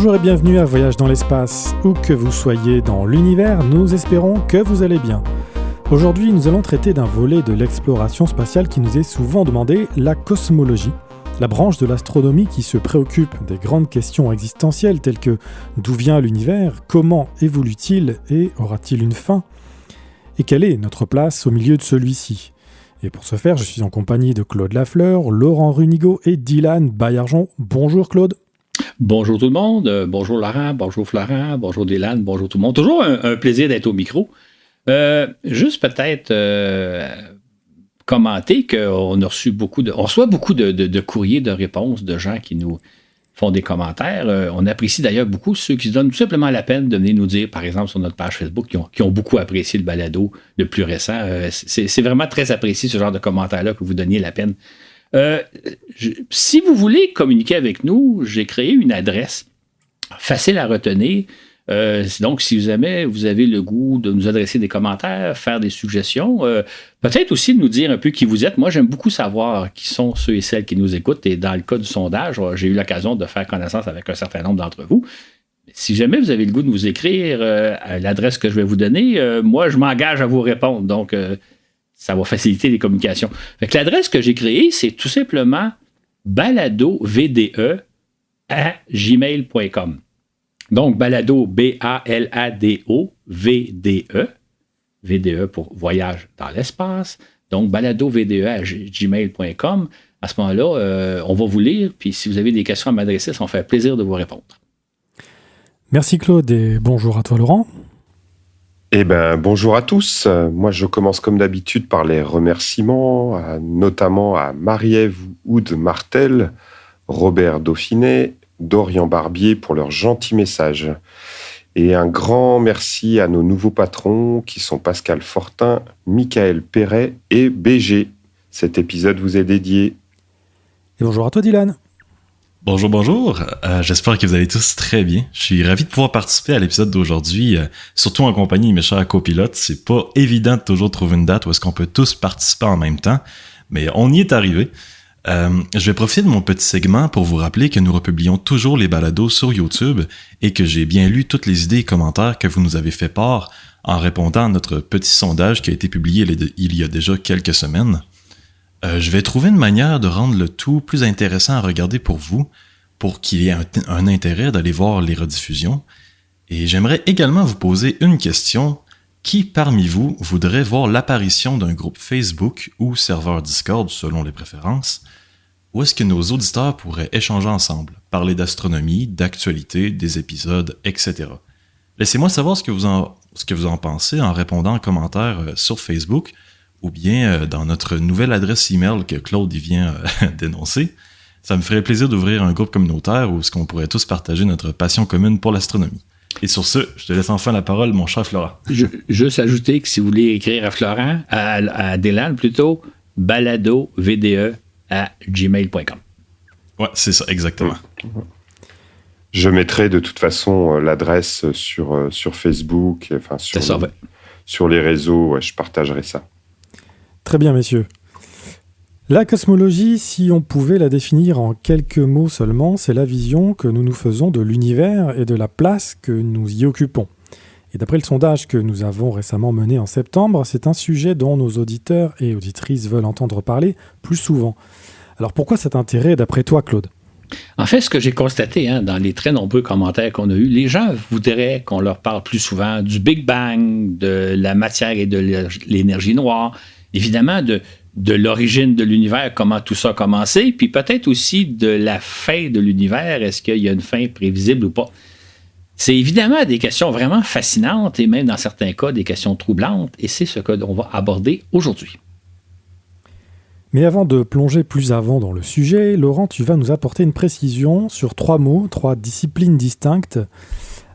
Bonjour et bienvenue à Voyage dans l'espace. Où que vous soyez dans l'univers, nous espérons que vous allez bien. Aujourd'hui, nous allons traiter d'un volet de l'exploration spatiale qui nous est souvent demandé, la cosmologie, la branche de l'astronomie qui se préoccupe des grandes questions existentielles telles que d'où vient l'univers, comment évolue-t-il et aura-t-il une fin ? Et quelle est notre place au milieu de celui-ci ? Et pour ce faire, je suis en compagnie de Claude Lafleur, Laurent Runigo et Dylan Baillargeon. Bonjour Claude. Bonjour tout le monde, bonjour Laurent, bonjour Florent, bonjour Dylan, bonjour tout le monde. Toujours un plaisir d'être au micro. Juste peut-être commenter qu'on a reçu on reçoit beaucoup de courriers, de réponses de gens qui nous font des commentaires. On apprécie d'ailleurs beaucoup ceux qui se donnent tout simplement la peine de venir nous dire, par exemple, sur notre page Facebook, qui ont beaucoup apprécié le balado, le plus récent. C'est vraiment très apprécié ce genre de commentaires-là que vous donniez la peine. Si vous voulez communiquer avec nous, j'ai créé une adresse facile à retenir. Donc, si jamais vous avez le goût de nous adresser des commentaires, faire des suggestions, peut-être aussi de nous dire un peu qui vous êtes. Moi, j'aime beaucoup savoir qui sont ceux et celles qui nous écoutent. Et dans le cas du sondage, j'ai eu l'occasion de faire connaissance avec un certain nombre d'entre vous. Si jamais vous avez le goût de nous écrire à l'adresse que je vais vous donner, moi, je m'engage à vous répondre. Donc, ça va faciliter les communications. Fait que l'adresse que j'ai créée, c'est tout simplement baladovde@gmail.com. Donc, balado, B-A-L-A-D-O, V-D-E, VDE pour voyage dans l'espace. Donc, baladovde@gmail.com. À ce moment-là, on va vous lire, puis si vous avez des questions à m'adresser, ça me fait plaisir de vous répondre. Merci Claude et bonjour à toi Laurent. Eh bien, bonjour à tous. Moi, je commence comme d'habitude par les remerciements, notamment à Marie-Ève Houd-Martel, Robert Dauphinet, Dorian Barbier pour leurs gentils messages. Et un grand merci à nos nouveaux patrons qui sont Pascal Fortin, Michael Perret et BG. Cet épisode vous est dédié. Et bonjour à toi Dylan. Bonjour. J'espère que vous allez tous très bien. Je suis ravi de pouvoir participer à l'épisode d'aujourd'hui, surtout en compagnie de mes chers copilotes. C'est pas évident de toujours trouver une date où est-ce qu'on peut tous participer en même temps, mais on y est arrivé. Je vais profiter de mon petit segment pour vous rappeler que nous republions toujours les balados sur YouTube et que j'ai bien lu toutes les idées et commentaires que vous nous avez fait part en répondant à notre petit sondage qui a été publié il y a déjà quelques semaines. Je vais trouver une manière de rendre le tout plus intéressant à regarder pour vous, pour qu'il y ait un intérêt d'aller voir les rediffusions. Et j'aimerais également vous poser une question. Qui parmi vous voudrait voir l'apparition d'un groupe Facebook ou serveur Discord, selon les préférences, où est-ce que nos auditeurs pourraient échanger ensemble, parler d'astronomie, d'actualité, des épisodes, etc. Laissez-moi savoir ce que vous en pensez en répondant en commentaire sur Facebook, ou bien dans notre nouvelle adresse email que Claude y vient d'énoncer. Ça me ferait plaisir d'ouvrir un groupe communautaire où est-ce qu'on pourrait tous partager notre passion commune pour l'astronomie. Et sur ce, je te laisse enfin la parole, mon cher Florent. Juste ajouter que si vous voulez écrire à Florent, à Dylan plutôt, baladovde@gmail.com. Ouais, c'est ça, exactement. Je mettrai de toute façon l'adresse sur Facebook, enfin sur les réseaux, je partagerai ça. Très bien, messieurs. La cosmologie, si on pouvait la définir en quelques mots seulement, c'est la vision que nous nous faisons de l'univers et de la place que nous y occupons. Et d'après le sondage que nous avons récemment mené en septembre, c'est un sujet dont nos auditeurs et auditrices veulent entendre parler plus souvent. Alors pourquoi cet intérêt d'après toi, Claude ? En fait, ce que j'ai constaté dans les très nombreux commentaires qu'on a eus, les gens voudraient qu'on leur parle plus souvent du Big Bang, de la matière et de l'énergie noire, évidemment de l'origine de l'univers, comment tout ça a commencé, puis peut-être aussi de la fin de l'univers, est-ce qu'il y a une fin prévisible ou pas. C'est évidemment des questions vraiment fascinantes et même dans certains cas des questions troublantes, et c'est ce qu'on va aborder aujourd'hui. Mais avant de plonger plus avant dans le sujet, Laurent, tu vas nous apporter une précision sur 3 mots, 3 disciplines distinctes,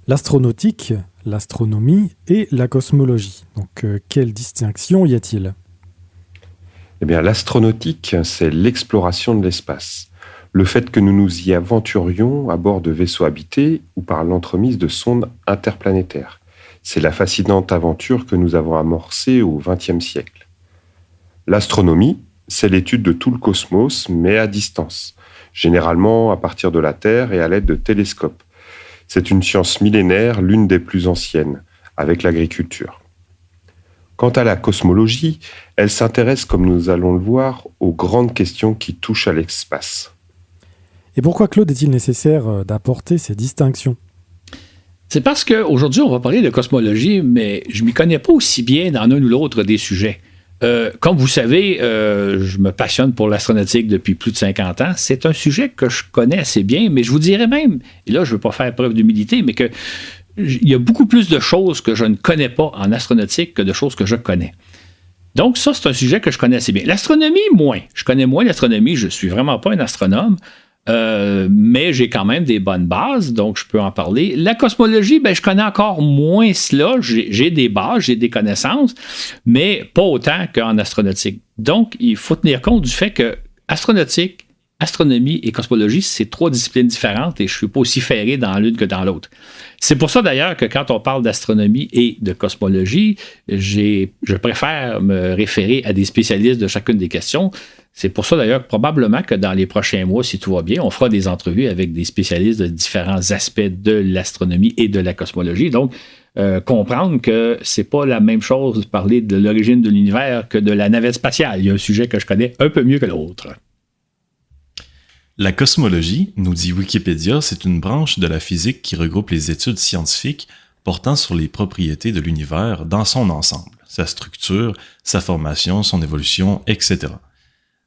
l'astronautique, l'astronomie et la cosmologie. Donc, quelle distinction y a-t-il ? Eh bien, l'astronautique, c'est l'exploration de l'espace. Le fait que nous nous y aventurions à bord de vaisseaux habités ou par l'entremise de sondes interplanétaires. C'est la fascinante aventure que nous avons amorcée au XXe siècle. L'astronomie, c'est l'étude de tout le cosmos, mais à distance, généralement à partir de la Terre et à l'aide de télescopes. C'est une science millénaire, l'une des plus anciennes, avec l'agriculture. Quant à la cosmologie, elle s'intéresse, comme nous allons le voir, aux grandes questions qui touchent à l'espace. Et pourquoi, Claude, est-il nécessaire d'apporter ces distinctions ? C'est parce qu'aujourd'hui, on va parler de cosmologie, mais je ne m'y connais pas aussi bien dans l'un ou l'autre des sujets. Comme vous savez, je me passionne pour l'astronautique depuis plus de 50 ans. C'est un sujet que je connais assez bien, mais je vous dirais même, et là, je ne veux pas faire preuve d'humilité, mais qu'il y a beaucoup plus de choses que je ne connais pas en astronautique que de choses que je connais. Donc ça, c'est un sujet que je connais assez bien. L'astronomie, moins. Je connais moins l'astronomie, je ne suis vraiment pas un astronome. Mais j'ai quand même des bonnes bases, donc je peux en parler. La cosmologie, je connais encore moins cela. J'ai des bases, j'ai des connaissances, mais pas autant qu'en astronautique. Donc, il faut tenir compte du fait que astronautique, astronomie et cosmologie, c'est 3 disciplines différentes et je ne suis pas aussi ferré dans l'une que dans l'autre. C'est pour ça d'ailleurs que quand on parle d'astronomie et de cosmologie, je préfère me référer à des spécialistes de chacune des questions. C'est pour ça d'ailleurs probablement que dans les prochains mois, si tout va bien, on fera des entrevues avec des spécialistes de différents aspects de l'astronomie et de la cosmologie. Donc, comprendre que c'est pas la même chose de parler de l'origine de l'univers que de la navette spatiale. Il y a un sujet que je connais un peu mieux que l'autre. La cosmologie, nous dit Wikipédia, c'est une branche de la physique qui regroupe les études scientifiques portant sur les propriétés de l'univers dans son ensemble, sa structure, sa formation, son évolution, etc.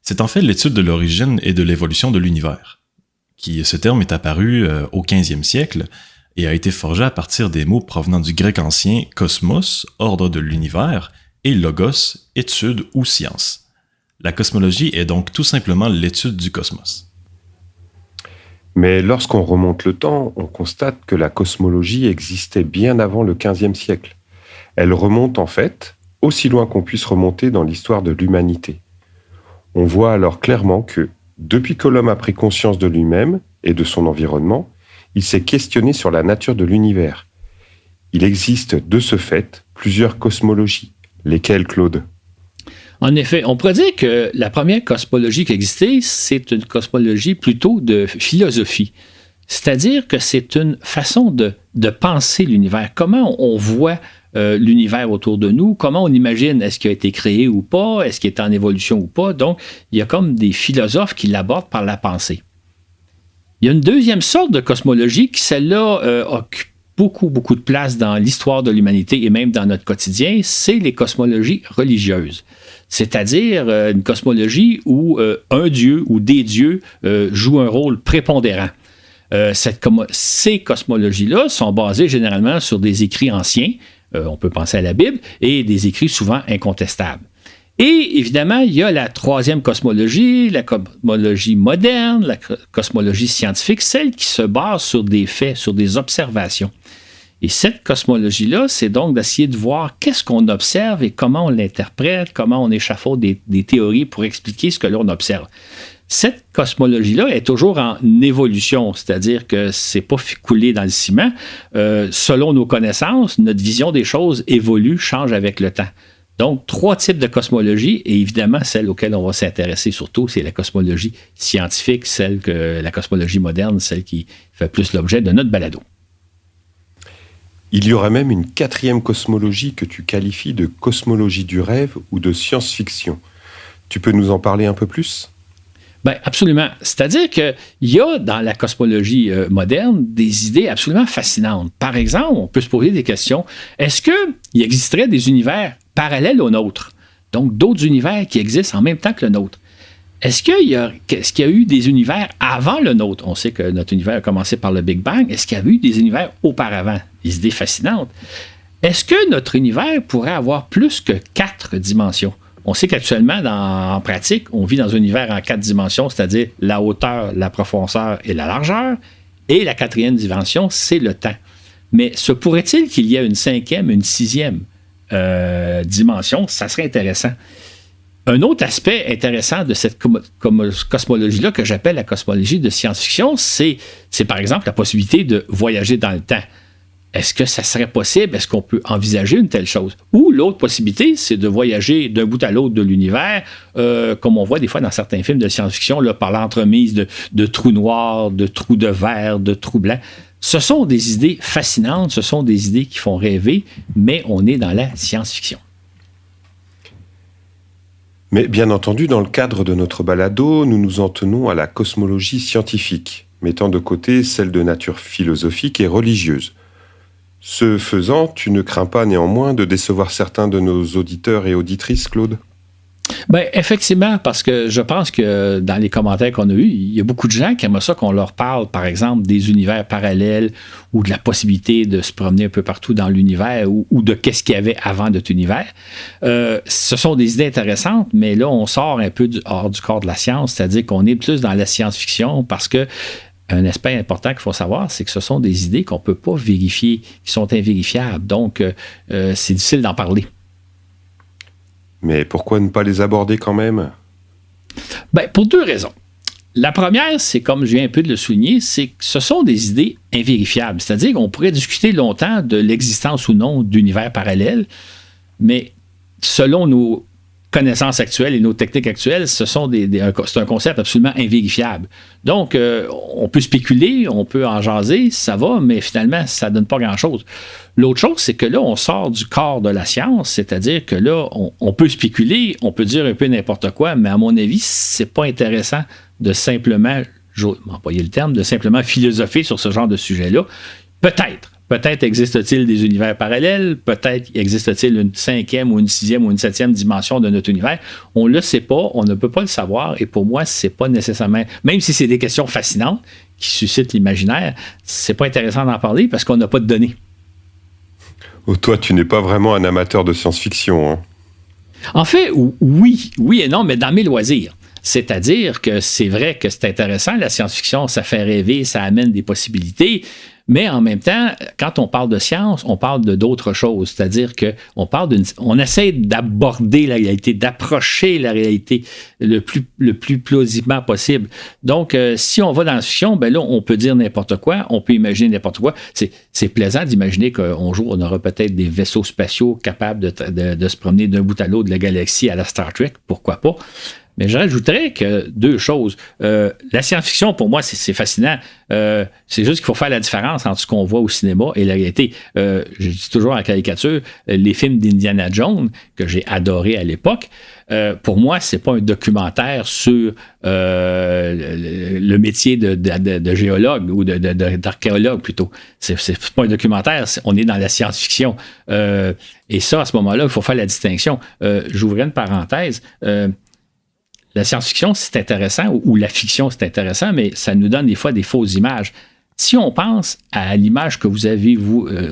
C'est en fait l'étude de l'origine et de l'évolution de l'univers. Ce terme est apparu au 15e siècle et a été forgé à partir des mots provenant du grec ancien cosmos, ordre de l'univers, et logos, étude ou science. La cosmologie est donc tout simplement l'étude du cosmos. Mais lorsqu'on remonte le temps, on constate que la cosmologie existait bien avant le XVe siècle. Elle remonte en fait aussi loin qu'on puisse remonter dans l'histoire de l'humanité. On voit alors clairement que, depuis que l'homme a pris conscience de lui-même et de son environnement, il s'est questionné sur la nature de l'univers. Il existe de ce fait plusieurs cosmologies. Lesquelles, Claude ? En effet, on pourrait dire que la première cosmologie qui existait, c'est une cosmologie plutôt de philosophie. C'est-à-dire que c'est une façon de penser l'univers. Comment on voit l'univers autour de nous, comment on imagine, est-ce qu'il a été créé ou pas, est-ce qu'il est en évolution ou pas. Donc, il y a comme des philosophes qui l'abordent par la pensée. Il y a une deuxième sorte de cosmologie qui, celle-là, occupe beaucoup de place dans l'histoire de l'humanité et même dans notre quotidien, c'est les cosmologies religieuses. C'est-à-dire une cosmologie où un dieu ou des dieux jouent un rôle prépondérant. Ces cosmologies-là sont basées généralement sur des écrits anciens, on peut penser à la Bible, et des écrits souvent incontestables. Et évidemment, il y a la troisième cosmologie, la cosmologie moderne, la cosmologie scientifique, celle qui se base sur des faits, sur des observations. Et cette cosmologie-là, c'est donc d'essayer de voir qu'est-ce qu'on observe et comment on l'interprète, comment on échafaude des théories pour expliquer ce que l'on observe. Cette cosmologie-là est toujours en évolution, c'est-à-dire que c'est pas coulé dans le ciment. Selon nos connaissances, notre vision des choses évolue, change avec le temps. Donc, 3 types de cosmologie, et évidemment, celle auquel on va s'intéresser surtout, c'est la cosmologie scientifique, la cosmologie moderne, celle qui fait plus l'objet de notre balado. Il y aurait même une 4e cosmologie que tu qualifies de cosmologie du rêve ou de science-fiction. Tu peux nous en parler un peu plus ? Bien, absolument. C'est-à-dire qu'il y a dans la cosmologie moderne des idées absolument fascinantes. Par exemple, on peut se poser des questions. Est-ce qu'il existerait des univers parallèles au nôtre? Donc, d'autres univers qui existent en même temps que le nôtre. Est-ce qu'il y a eu des univers avant le nôtre? On sait que notre univers a commencé par le Big Bang. Est-ce qu'il y a eu des univers auparavant? Des idées fascinantes. Est-ce que notre univers pourrait avoir plus que 4 dimensions? On sait qu'actuellement, en pratique, on vit dans un univers en 4 dimensions, c'est-à-dire la hauteur, la profondeur et la largeur. Et la 4e dimension, c'est le temps. Mais se pourrait-il qu'il y ait une 5e, une 6e dimension? Ça serait intéressant. Un autre aspect intéressant de cette cosmologie-là, que j'appelle la cosmologie de science-fiction, c'est par exemple la possibilité de voyager dans le temps. Est-ce que ça serait possible? Est-ce qu'on peut envisager une telle chose? Ou l'autre possibilité, c'est de voyager d'un bout à l'autre de l'univers, comme on voit des fois dans certains films de science-fiction, là, par l'entremise de trous noirs, de trous de verre, de trous blancs. Ce sont des idées fascinantes, ce sont des idées qui font rêver, mais on est dans la science-fiction. Mais bien entendu, dans le cadre de notre balado, nous nous en tenons à la cosmologie scientifique, mettant de côté celle de nature philosophique et religieuse. Ce faisant, tu ne crains pas néanmoins de décevoir certains de nos auditeurs et auditrices, Claude? Ben, effectivement, parce que je pense que dans les commentaires qu'on a eus, il y a beaucoup de gens qui aiment ça qu'on leur parle, par exemple, des univers parallèles ou de la possibilité de se promener un peu partout dans l'univers ou de qu'est-ce qu'il y avait avant notre univers. Ce sont des idées intéressantes, mais là, on sort un peu hors du corps de la science, c'est-à-dire qu'on est plus dans la science-fiction parce que un aspect important qu'il faut savoir, c'est que ce sont des idées qu'on ne peut pas vérifier, qui sont invérifiables. Donc, c'est difficile d'en parler. Mais pourquoi ne pas les aborder quand même? Ben, pour deux raisons. La première, c'est comme je viens un peu de le souligner, c'est que ce sont des idées invérifiables. C'est-à-dire qu'on pourrait discuter longtemps de l'existence ou non d'univers parallèles, mais selon nos connaissances actuelles et nos techniques actuelles, c'est un concept absolument invérifiable. Donc, on peut spéculer, on peut en jaser, ça va, mais finalement, ça ne donne pas grand-chose. L'autre chose, c'est que là, on sort du corps de la science, c'est-à-dire que là, on peut spéculer, on peut dire un peu n'importe quoi, mais à mon avis, c'est pas intéressant de simplement, je vais employer le terme, de simplement philosopher sur ce genre de sujet-là. Peut-être existe-t-il des univers parallèles, peut-être existe-t-il une 5e ou une 6e ou une 7e dimension de notre univers. On ne le sait pas, on ne peut pas le savoir, et pour moi, c'est pas nécessairement, même si c'est des questions fascinantes qui suscitent l'imaginaire, c'est pas intéressant d'en parler parce qu'on n'a pas de données. Oh, toi, tu n'es pas vraiment un amateur de science-fiction, hein? En fait, oui et non, mais dans mes loisirs. C'est-à-dire que c'est vrai que c'est intéressant, la science-fiction, ça fait rêver, ça amène des possibilités, mais en même temps, quand on parle de science, on parle d'autres choses. C'est-à-dire qu'on essaie d'aborder la réalité, d'approcher la réalité le plus plausiblement possible. Donc, si on va dans la fiction, ben là, on peut dire n'importe quoi, on peut imaginer n'importe quoi. C'est plaisant d'imaginer qu'un jour, on aura peut-être des vaisseaux spatiaux capables de se promener d'un bout à l'autre de la galaxie à la Star Trek, pourquoi pas. Mais je rajouterais que deux choses. La science-fiction, pour moi, c'est fascinant. C'est juste qu'il faut faire la différence entre ce qu'on voit au cinéma et la réalité. Je dis toujours en caricature, les films d'Indiana Jones, que j'ai adoré à l'époque, pour moi, c'est pas un documentaire sur le métier de géologue ou d'archéologue plutôt. C'est pas un documentaire, on est dans la science-fiction. Et ça, à ce moment-là, il faut faire la distinction. J'ouvrais une parenthèse. La science-fiction, c'est intéressant, ou la fiction, c'est intéressant, mais ça nous donne des fois des fausses images. Si on pense à l'image que vous avez,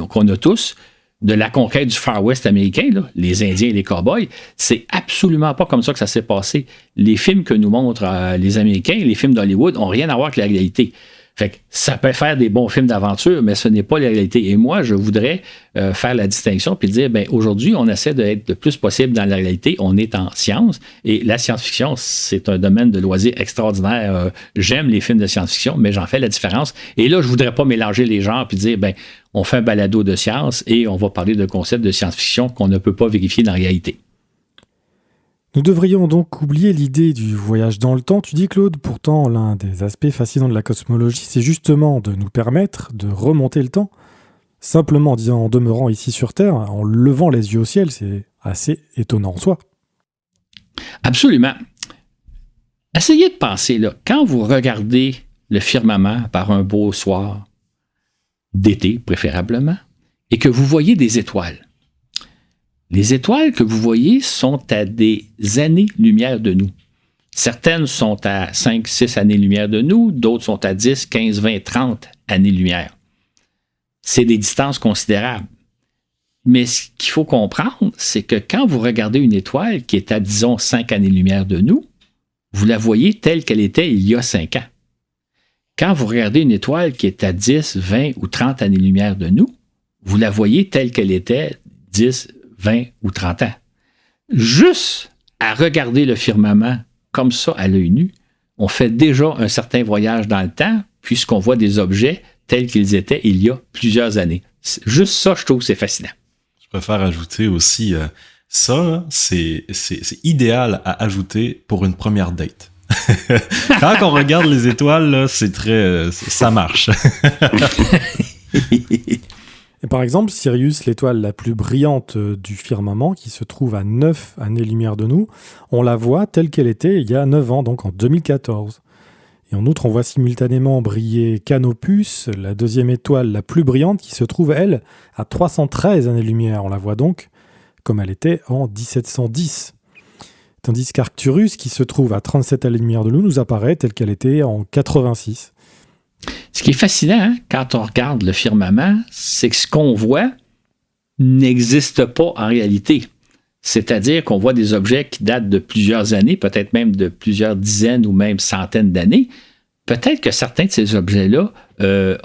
qu'on a tous, de la conquête du Far West américain, là, les Indiens et les Cowboys, c'est absolument pas comme ça que ça s'est passé. Les films que nous montrent les Américains, les films d'Hollywood, n'ont rien à voir avec la réalité. Fait que ça peut faire des bons films d'aventure, mais ce n'est pas la réalité. Et moi, je voudrais faire la distinction puis dire, ben aujourd'hui, on essaie d'être le plus possible dans la réalité. On est en science et la science-fiction, c'est un domaine de loisir extraordinaire. J'aime les films de science-fiction, mais j'en fais la différence. Et là, je voudrais pas mélanger les genres puis dire, ben on fait un balado de science et on va parler de concepts de science-fiction qu'on ne peut pas vérifier dans la réalité. Nous devrions donc oublier l'idée du voyage dans le temps, tu dis Claude. Pourtant, l'un des aspects fascinants de la cosmologie, c'est justement de nous permettre de remonter le temps. Simplement en demeurant ici sur Terre, en levant les yeux au ciel, c'est assez étonnant en soi. Absolument. Essayez de penser, là, quand vous regardez le firmament par un beau soir, d'été préférablement, et que vous voyez des étoiles. Les étoiles que vous voyez sont à des années-lumière de nous. Certaines sont à 5, 6 années-lumière de nous, d'autres sont à 10, 15, 20, 30 années-lumière. C'est des distances considérables. Mais ce qu'il faut comprendre, c'est que quand vous regardez une étoile qui est à, disons, 5 années-lumière de nous, vous la voyez telle qu'elle était il y a 5 ans. Quand vous regardez une étoile qui est à 10, 20 ou 30 années-lumière de nous, vous la voyez telle qu'elle était 10, 20 ou 30 ans. Juste à regarder le firmament comme ça à l'œil nu, on fait déjà un certain voyage dans le temps puisqu'on voit des objets tels qu'ils étaient il y a plusieurs années. Juste ça, je trouve que c'est fascinant. Je préfère ajouter aussi ça, là, c'est idéal à ajouter pour une première date. Quand on regarde les étoiles, là, c'est très... ça marche. Et par exemple, Sirius, l'étoile la plus brillante du firmament, qui se trouve à 9 années-lumière de nous, on la voit telle qu'elle était il y a 9 ans, donc en 2014. Et en outre, on voit simultanément briller Canopus, la deuxième étoile la plus brillante, qui se trouve, elle, à 313 années-lumière. On la voit donc comme elle était en 1710. Tandis qu'Arcturus, qui se trouve à 37 années-lumière de nous apparaît telle qu'elle était en 86. Ce qui est fascinant, hein, quand on regarde le firmament, c'est que ce qu'on voit n'existe pas en réalité. C'est-à-dire qu'on voit des objets qui datent de plusieurs années, peut-être même de plusieurs dizaines ou même centaines d'années. Peut-être que certains de ces objets-là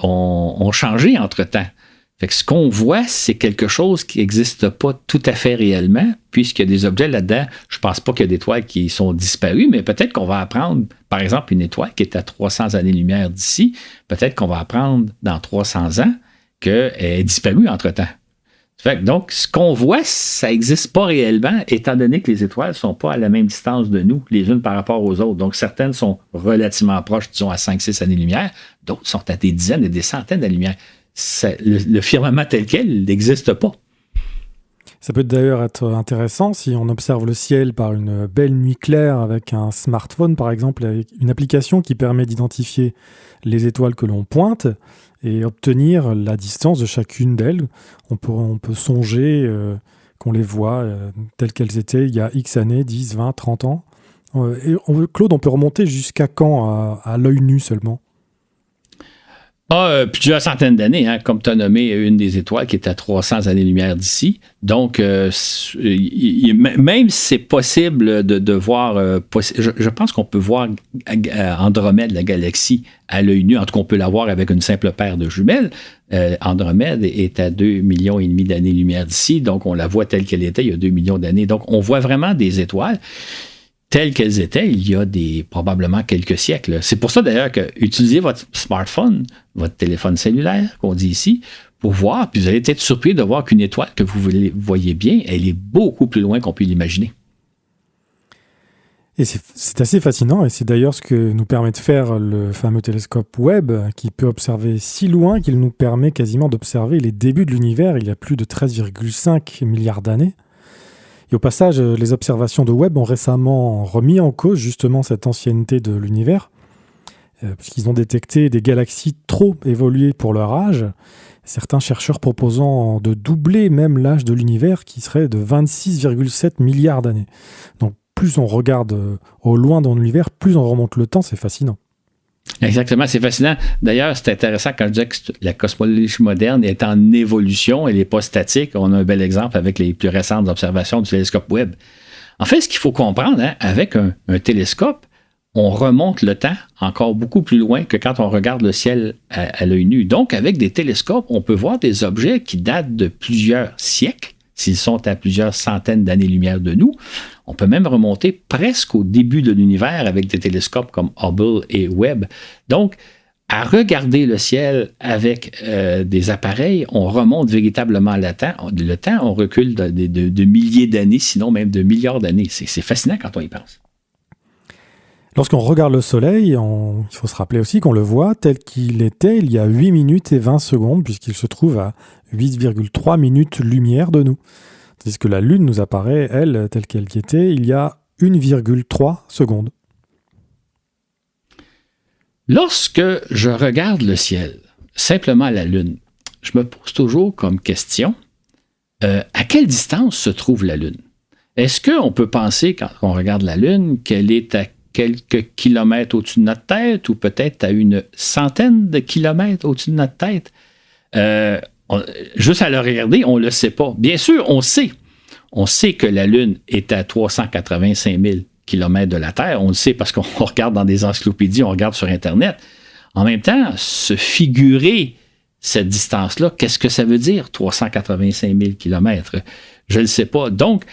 ont changé entre-temps. Fait que ce qu'on voit, c'est quelque chose qui n'existe pas tout à fait réellement, puisqu'il y a des objets là-dedans. Je ne pense pas qu'il y a d'étoiles qui sont disparues, mais peut-être qu'on va apprendre, par exemple, une étoile qui est à 300 années-lumière d'ici, peut-être qu'on va apprendre dans 300 ans qu'elle est disparue entre-temps. Fait que donc, ce qu'on voit, ça n'existe pas réellement, étant donné que les étoiles ne sont pas à la même distance de nous, les unes par rapport aux autres. Donc, certaines sont relativement proches, disons, à 5-6 années-lumière, d'autres sont à des dizaines et des centaines d'années-lumière. Le firmament tel quel n'existe pas. Ça peut d'ailleurs être intéressant si on observe le ciel par une belle nuit claire avec un smartphone, par exemple, avec une application qui permet d'identifier les étoiles que l'on pointe et obtenir la distance de chacune d'elles. On peut songer qu'on les voit telles qu'elles étaient il y a X années, 10, 20, 30 ans. Claude, on peut remonter jusqu'à quand à l'œil nu seulement ? Plusieurs centaines d'années, hein, comme tu as nommé une des étoiles qui est à 300 années-lumière d'ici. Donc, même si c'est possible de voir, je pense qu'on peut voir Andromède, la galaxie, à l'œil nu. En tout cas, on peut la voir avec une simple paire de jumelles. Andromède est à 2,5 millions d'années-lumière d'ici. Donc, on la voit telle qu'elle était il y a 2 millions d'années. Donc, on voit vraiment des étoiles telles qu'elles étaient il y a probablement quelques siècles. C'est pour ça d'ailleurs que utilisez votre smartphone, votre téléphone cellulaire, qu'on dit ici, pour voir, puis vous allez être surpris de voir qu'une étoile que vous voyez bien, elle est beaucoup plus loin qu'on peut l'imaginer. Et c'est assez fascinant, et c'est d'ailleurs ce que nous permet de faire le fameux télescope Webb, qui peut observer si loin qu'il nous permet quasiment d'observer les débuts de l'univers il y a plus de 13,5 milliards d'années. Et au passage, les observations de Webb ont récemment remis en cause justement cette ancienneté de l'univers, puisqu'ils ont détecté des galaxies trop évoluées pour leur âge, certains chercheurs proposant de doubler même l'âge de l'univers, qui serait de 26,7 milliards d'années. Donc plus on regarde au loin dans l'univers, plus on remonte le temps, c'est fascinant. Exactement, c'est fascinant. D'ailleurs, c'est intéressant quand je disais que la cosmologie moderne est en évolution, elle n'est pas statique. On a un bel exemple avec les plus récentes observations du télescope Webb. En fait, ce qu'il faut comprendre, hein, avec un télescope, on remonte le temps encore beaucoup plus loin que quand on regarde le ciel à l'œil nu. Donc, avec des télescopes, on peut voir des objets qui datent de plusieurs siècles, s'ils sont à plusieurs centaines d'années-lumière de nous. On peut même remonter presque au début de l'univers avec des télescopes comme Hubble et Webb. Donc, à regarder le ciel avec des appareils, on remonte véritablement le temps, on recule de milliers d'années, sinon même de milliards d'années. C'est fascinant quand on y pense. Lorsqu'on regarde le Soleil, il faut se rappeler aussi qu'on le voit tel qu'il était il y a 8 minutes et 20 secondes, puisqu'il se trouve à 8,3 minutes lumière de nous. Tandis que la Lune nous apparaît, elle, telle qu'elle y était, il y a 1,3 secondes. Lorsque je regarde le ciel, simplement la Lune, je me pose toujours comme question, à quelle distance se trouve la Lune? Est-ce qu'on peut penser, quand on regarde la Lune, qu'elle est à quelques kilomètres au-dessus de notre tête ou peut-être à une centaine de kilomètres au-dessus de notre tête? Juste à le regarder, on ne le sait pas. Bien sûr, on sait. On sait que la Lune est à 385 000 km de la Terre. On le sait parce qu'on regarde dans des encyclopédies, on regarde sur Internet. En même temps, se figurer cette distance-là, qu'est-ce que ça veut dire, 385 000 km? Je ne le sais pas. Donc,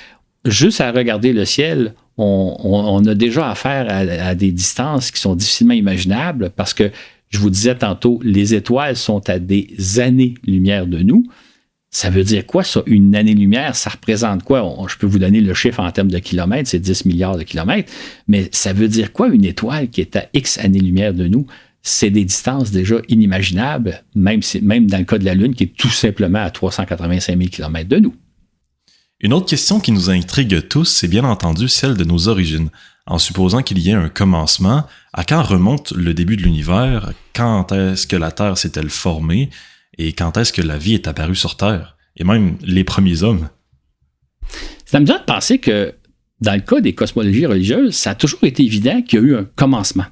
juste à regarder le ciel, on a déjà affaire à des distances qui sont difficilement imaginables parce que, je vous disais tantôt, les étoiles sont à des années-lumière de nous. Ça veut dire quoi, ça? Une année-lumière, ça représente quoi? Je peux vous donner le chiffre en termes de kilomètres, c'est 10 milliards de kilomètres, mais ça veut dire quoi, une étoile qui est à X années-lumière de nous? C'est des distances déjà inimaginables, même dans le cas de la Lune, qui est tout simplement à 385 000 kilomètres de nous. Une autre question qui nous intrigue tous, c'est bien entendu celle de nos origines. En supposant qu'il y ait un commencement, à quand remonte le début de l'univers? Quand est-ce que la Terre s'est-elle formée? Et quand est-ce que la vie est apparue sur Terre? Et même les premiers hommes. C'est amusant de penser que dans le cas des cosmologies religieuses, ça a toujours été évident qu'il y a eu un commencement.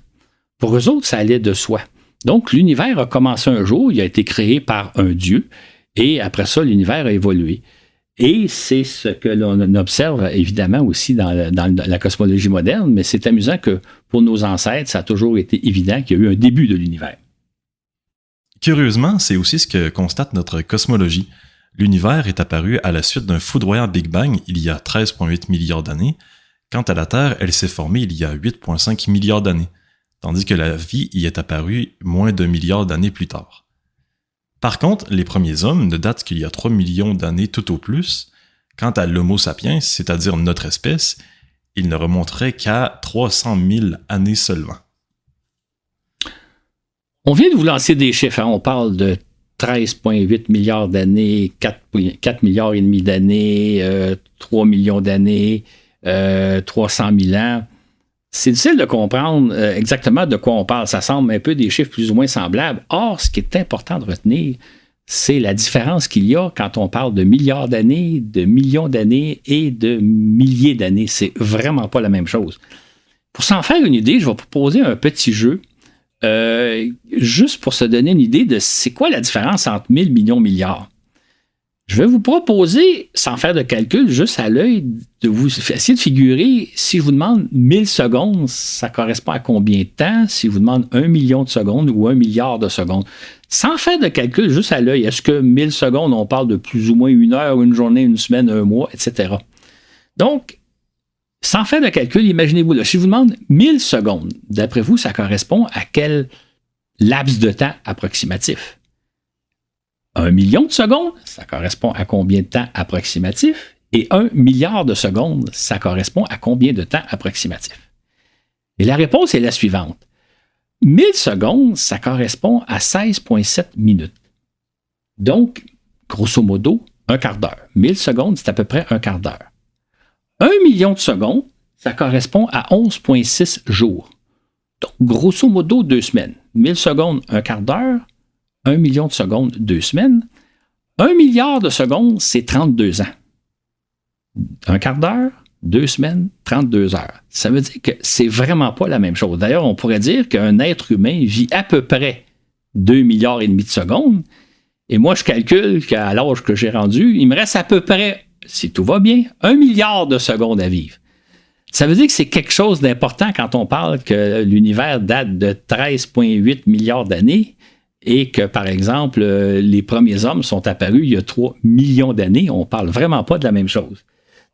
Pour eux autres, ça allait de soi. Donc, l'univers a commencé un jour, il a été créé par un Dieu, et après ça, l'univers a évolué. Et c'est ce que l'on observe évidemment aussi dans la cosmologie moderne, mais c'est amusant que pour nos ancêtres, ça a toujours été évident qu'il y a eu un début de l'univers. Curieusement, c'est aussi ce que constate notre cosmologie. L'univers est apparu à la suite d'un foudroyant Big Bang il y a 13,8 milliards d'années. Quant à la Terre, elle s'est formée il y a 8,5 milliards d'années, tandis que la vie y est apparue moins d'1 milliard d'années plus tard. Par contre, les premiers hommes ne datent qu'il y a 3 millions d'années tout au plus. Quant à l'Homo sapiens, c'est-à-dire notre espèce, il ne remonterait qu'à 300 000 années seulement. On vient de vous lancer des chiffres. On parle de 13,8 milliards d'années, 4 milliards et demi d'années, 3 millions d'années, 300 000 ans. C'est difficile de comprendre exactement de quoi on parle. Ça semble un peu des chiffres plus ou moins semblables. Or, ce qui est important de retenir, c'est la différence qu'il y a quand on parle de milliards d'années, de millions d'années et de milliers d'années. C'est vraiment pas la même chose. Pour s'en faire une idée, je vais vous proposer un petit jeu, juste pour se donner une idée de c'est quoi la différence entre 1000 millions milliards. Je vais vous proposer, sans faire de calcul, juste à l'œil, de vous essayer de figurer, si je vous demande 1000 secondes, ça correspond à combien de temps? Si je vous demande 1 million de secondes ou 1 milliard de secondes. Sans faire de calcul, juste à l'œil, est-ce que 1000 secondes, on parle de plus ou moins une heure, une journée, une semaine, un mois, etc. Donc, sans faire de calcul, imaginez-vous là, si je vous demande 1000 secondes, d'après vous, ça correspond à quel laps de temps approximatif? 1 million de secondes, ça correspond à combien de temps approximatif? Et 1 milliard de secondes, ça correspond à combien de temps approximatif? Et la réponse est la suivante. 1000 secondes, ça correspond à 16,7 minutes. Donc, grosso modo, un quart d'heure. 1000 secondes, c'est à peu près un quart d'heure. 1 million de secondes, ça correspond à 11,6 jours. Donc, grosso modo, 2 semaines. 1000 secondes, un quart d'heure. 1 million de secondes, 2 semaines. 1 milliard de secondes, c'est 32 ans. Un quart d'heure, 2 semaines, 32 heures. Ça veut dire que c'est vraiment pas la même chose. D'ailleurs, on pourrait dire qu'un être humain vit à peu près 2 milliards et demi de secondes. Et moi, je calcule qu'à l'âge que j'ai rendu, il me reste à peu près, si tout va bien, 1 milliard de secondes à vivre. Ça veut dire que c'est quelque chose d'important quand on parle que l'univers date de 13,8 milliards d'années et que, par exemple, les premiers hommes sont apparus il y a 3 millions d'années. On ne parle vraiment pas de la même chose.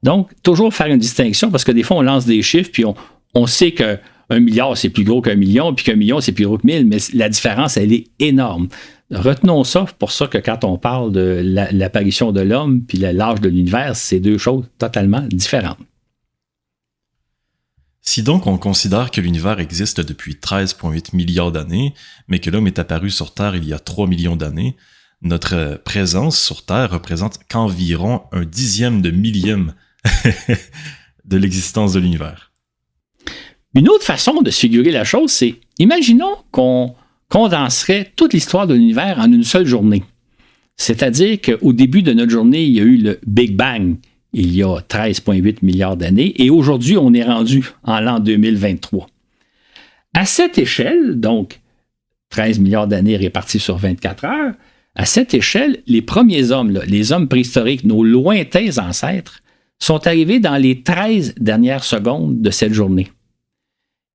Donc, toujours faire une distinction parce que des fois, on lance des chiffres puis on sait que 1 milliard, c'est plus gros qu'un million, puis qu'un million, c'est plus gros que 1000, mais la différence, elle est énorme. Retenons ça, pour ça que quand on parle de l'apparition de l'homme puis l'âge de l'univers, c'est deux choses totalement différentes. Si donc on considère que l'univers existe depuis 13,8 milliards d'années, mais que l'homme est apparu sur Terre il y a 3 millions d'années, notre présence sur Terre représente qu'environ 1/10 de millième de l'existence de l'univers. Une autre façon de se figurer la chose, c'est, imaginons qu'on condenserait toute l'histoire de l'univers en une seule journée. C'est-à-dire qu'au début de notre journée, il y a eu le Big Bang, il y a 13,8 milliards d'années, et aujourd'hui, on est rendu en l'an 2023. À cette échelle, donc 13 milliards d'années réparties sur 24 heures, à cette échelle, les premiers hommes, là, les hommes préhistoriques, nos lointains ancêtres, sont arrivés dans les 13 dernières secondes de cette journée.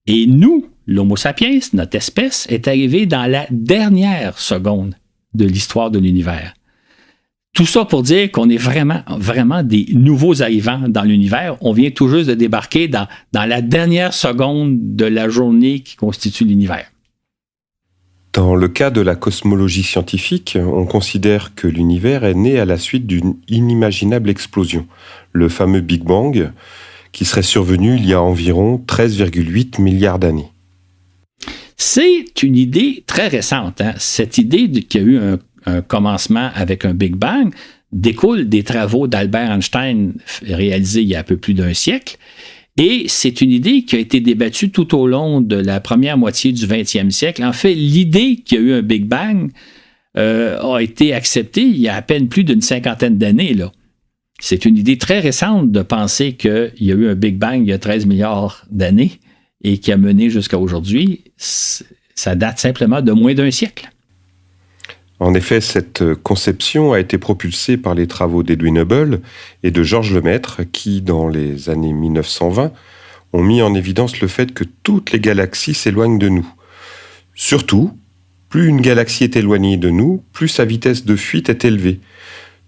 Et nous, l'Homo sapiens, notre espèce, est arrivée dans la dernière seconde de l'histoire de l'univers. Tout ça pour dire qu'on est vraiment, vraiment des nouveaux arrivants dans l'univers. On vient tout juste de débarquer dans la dernière seconde de la journée qui constitue l'univers. Dans le cas de la cosmologie scientifique, on considère que l'univers est né à la suite d'une inimaginable explosion, le fameux Big Bang, qui serait survenu il y a environ 13,8 milliards d'années. C'est une idée très récente. Cette idée qu'il y a eu un commencement avec un Big Bang découle des travaux d'Albert Einstein réalisés il y a un peu plus d'un siècle. Et c'est une idée qui a été débattue tout au long de la première moitié du 20e siècle. En fait, l'idée qu'il y a eu un Big Bang a été acceptée il y a à peine plus d'une cinquantaine d'années, là. C'est une idée très récente de penser qu'il y a eu un Big Bang il y a 13 milliards d'années et qui a mené jusqu'à aujourd'hui. Ça date simplement de moins d'un siècle. En effet, cette conception a été propulsée par les travaux d'Edwin Hubble et de Georges Lemaître qui, dans les années 1920, ont mis en évidence le fait que toutes les galaxies s'éloignent de nous. Surtout, plus une galaxie est éloignée de nous, plus sa vitesse de fuite est élevée.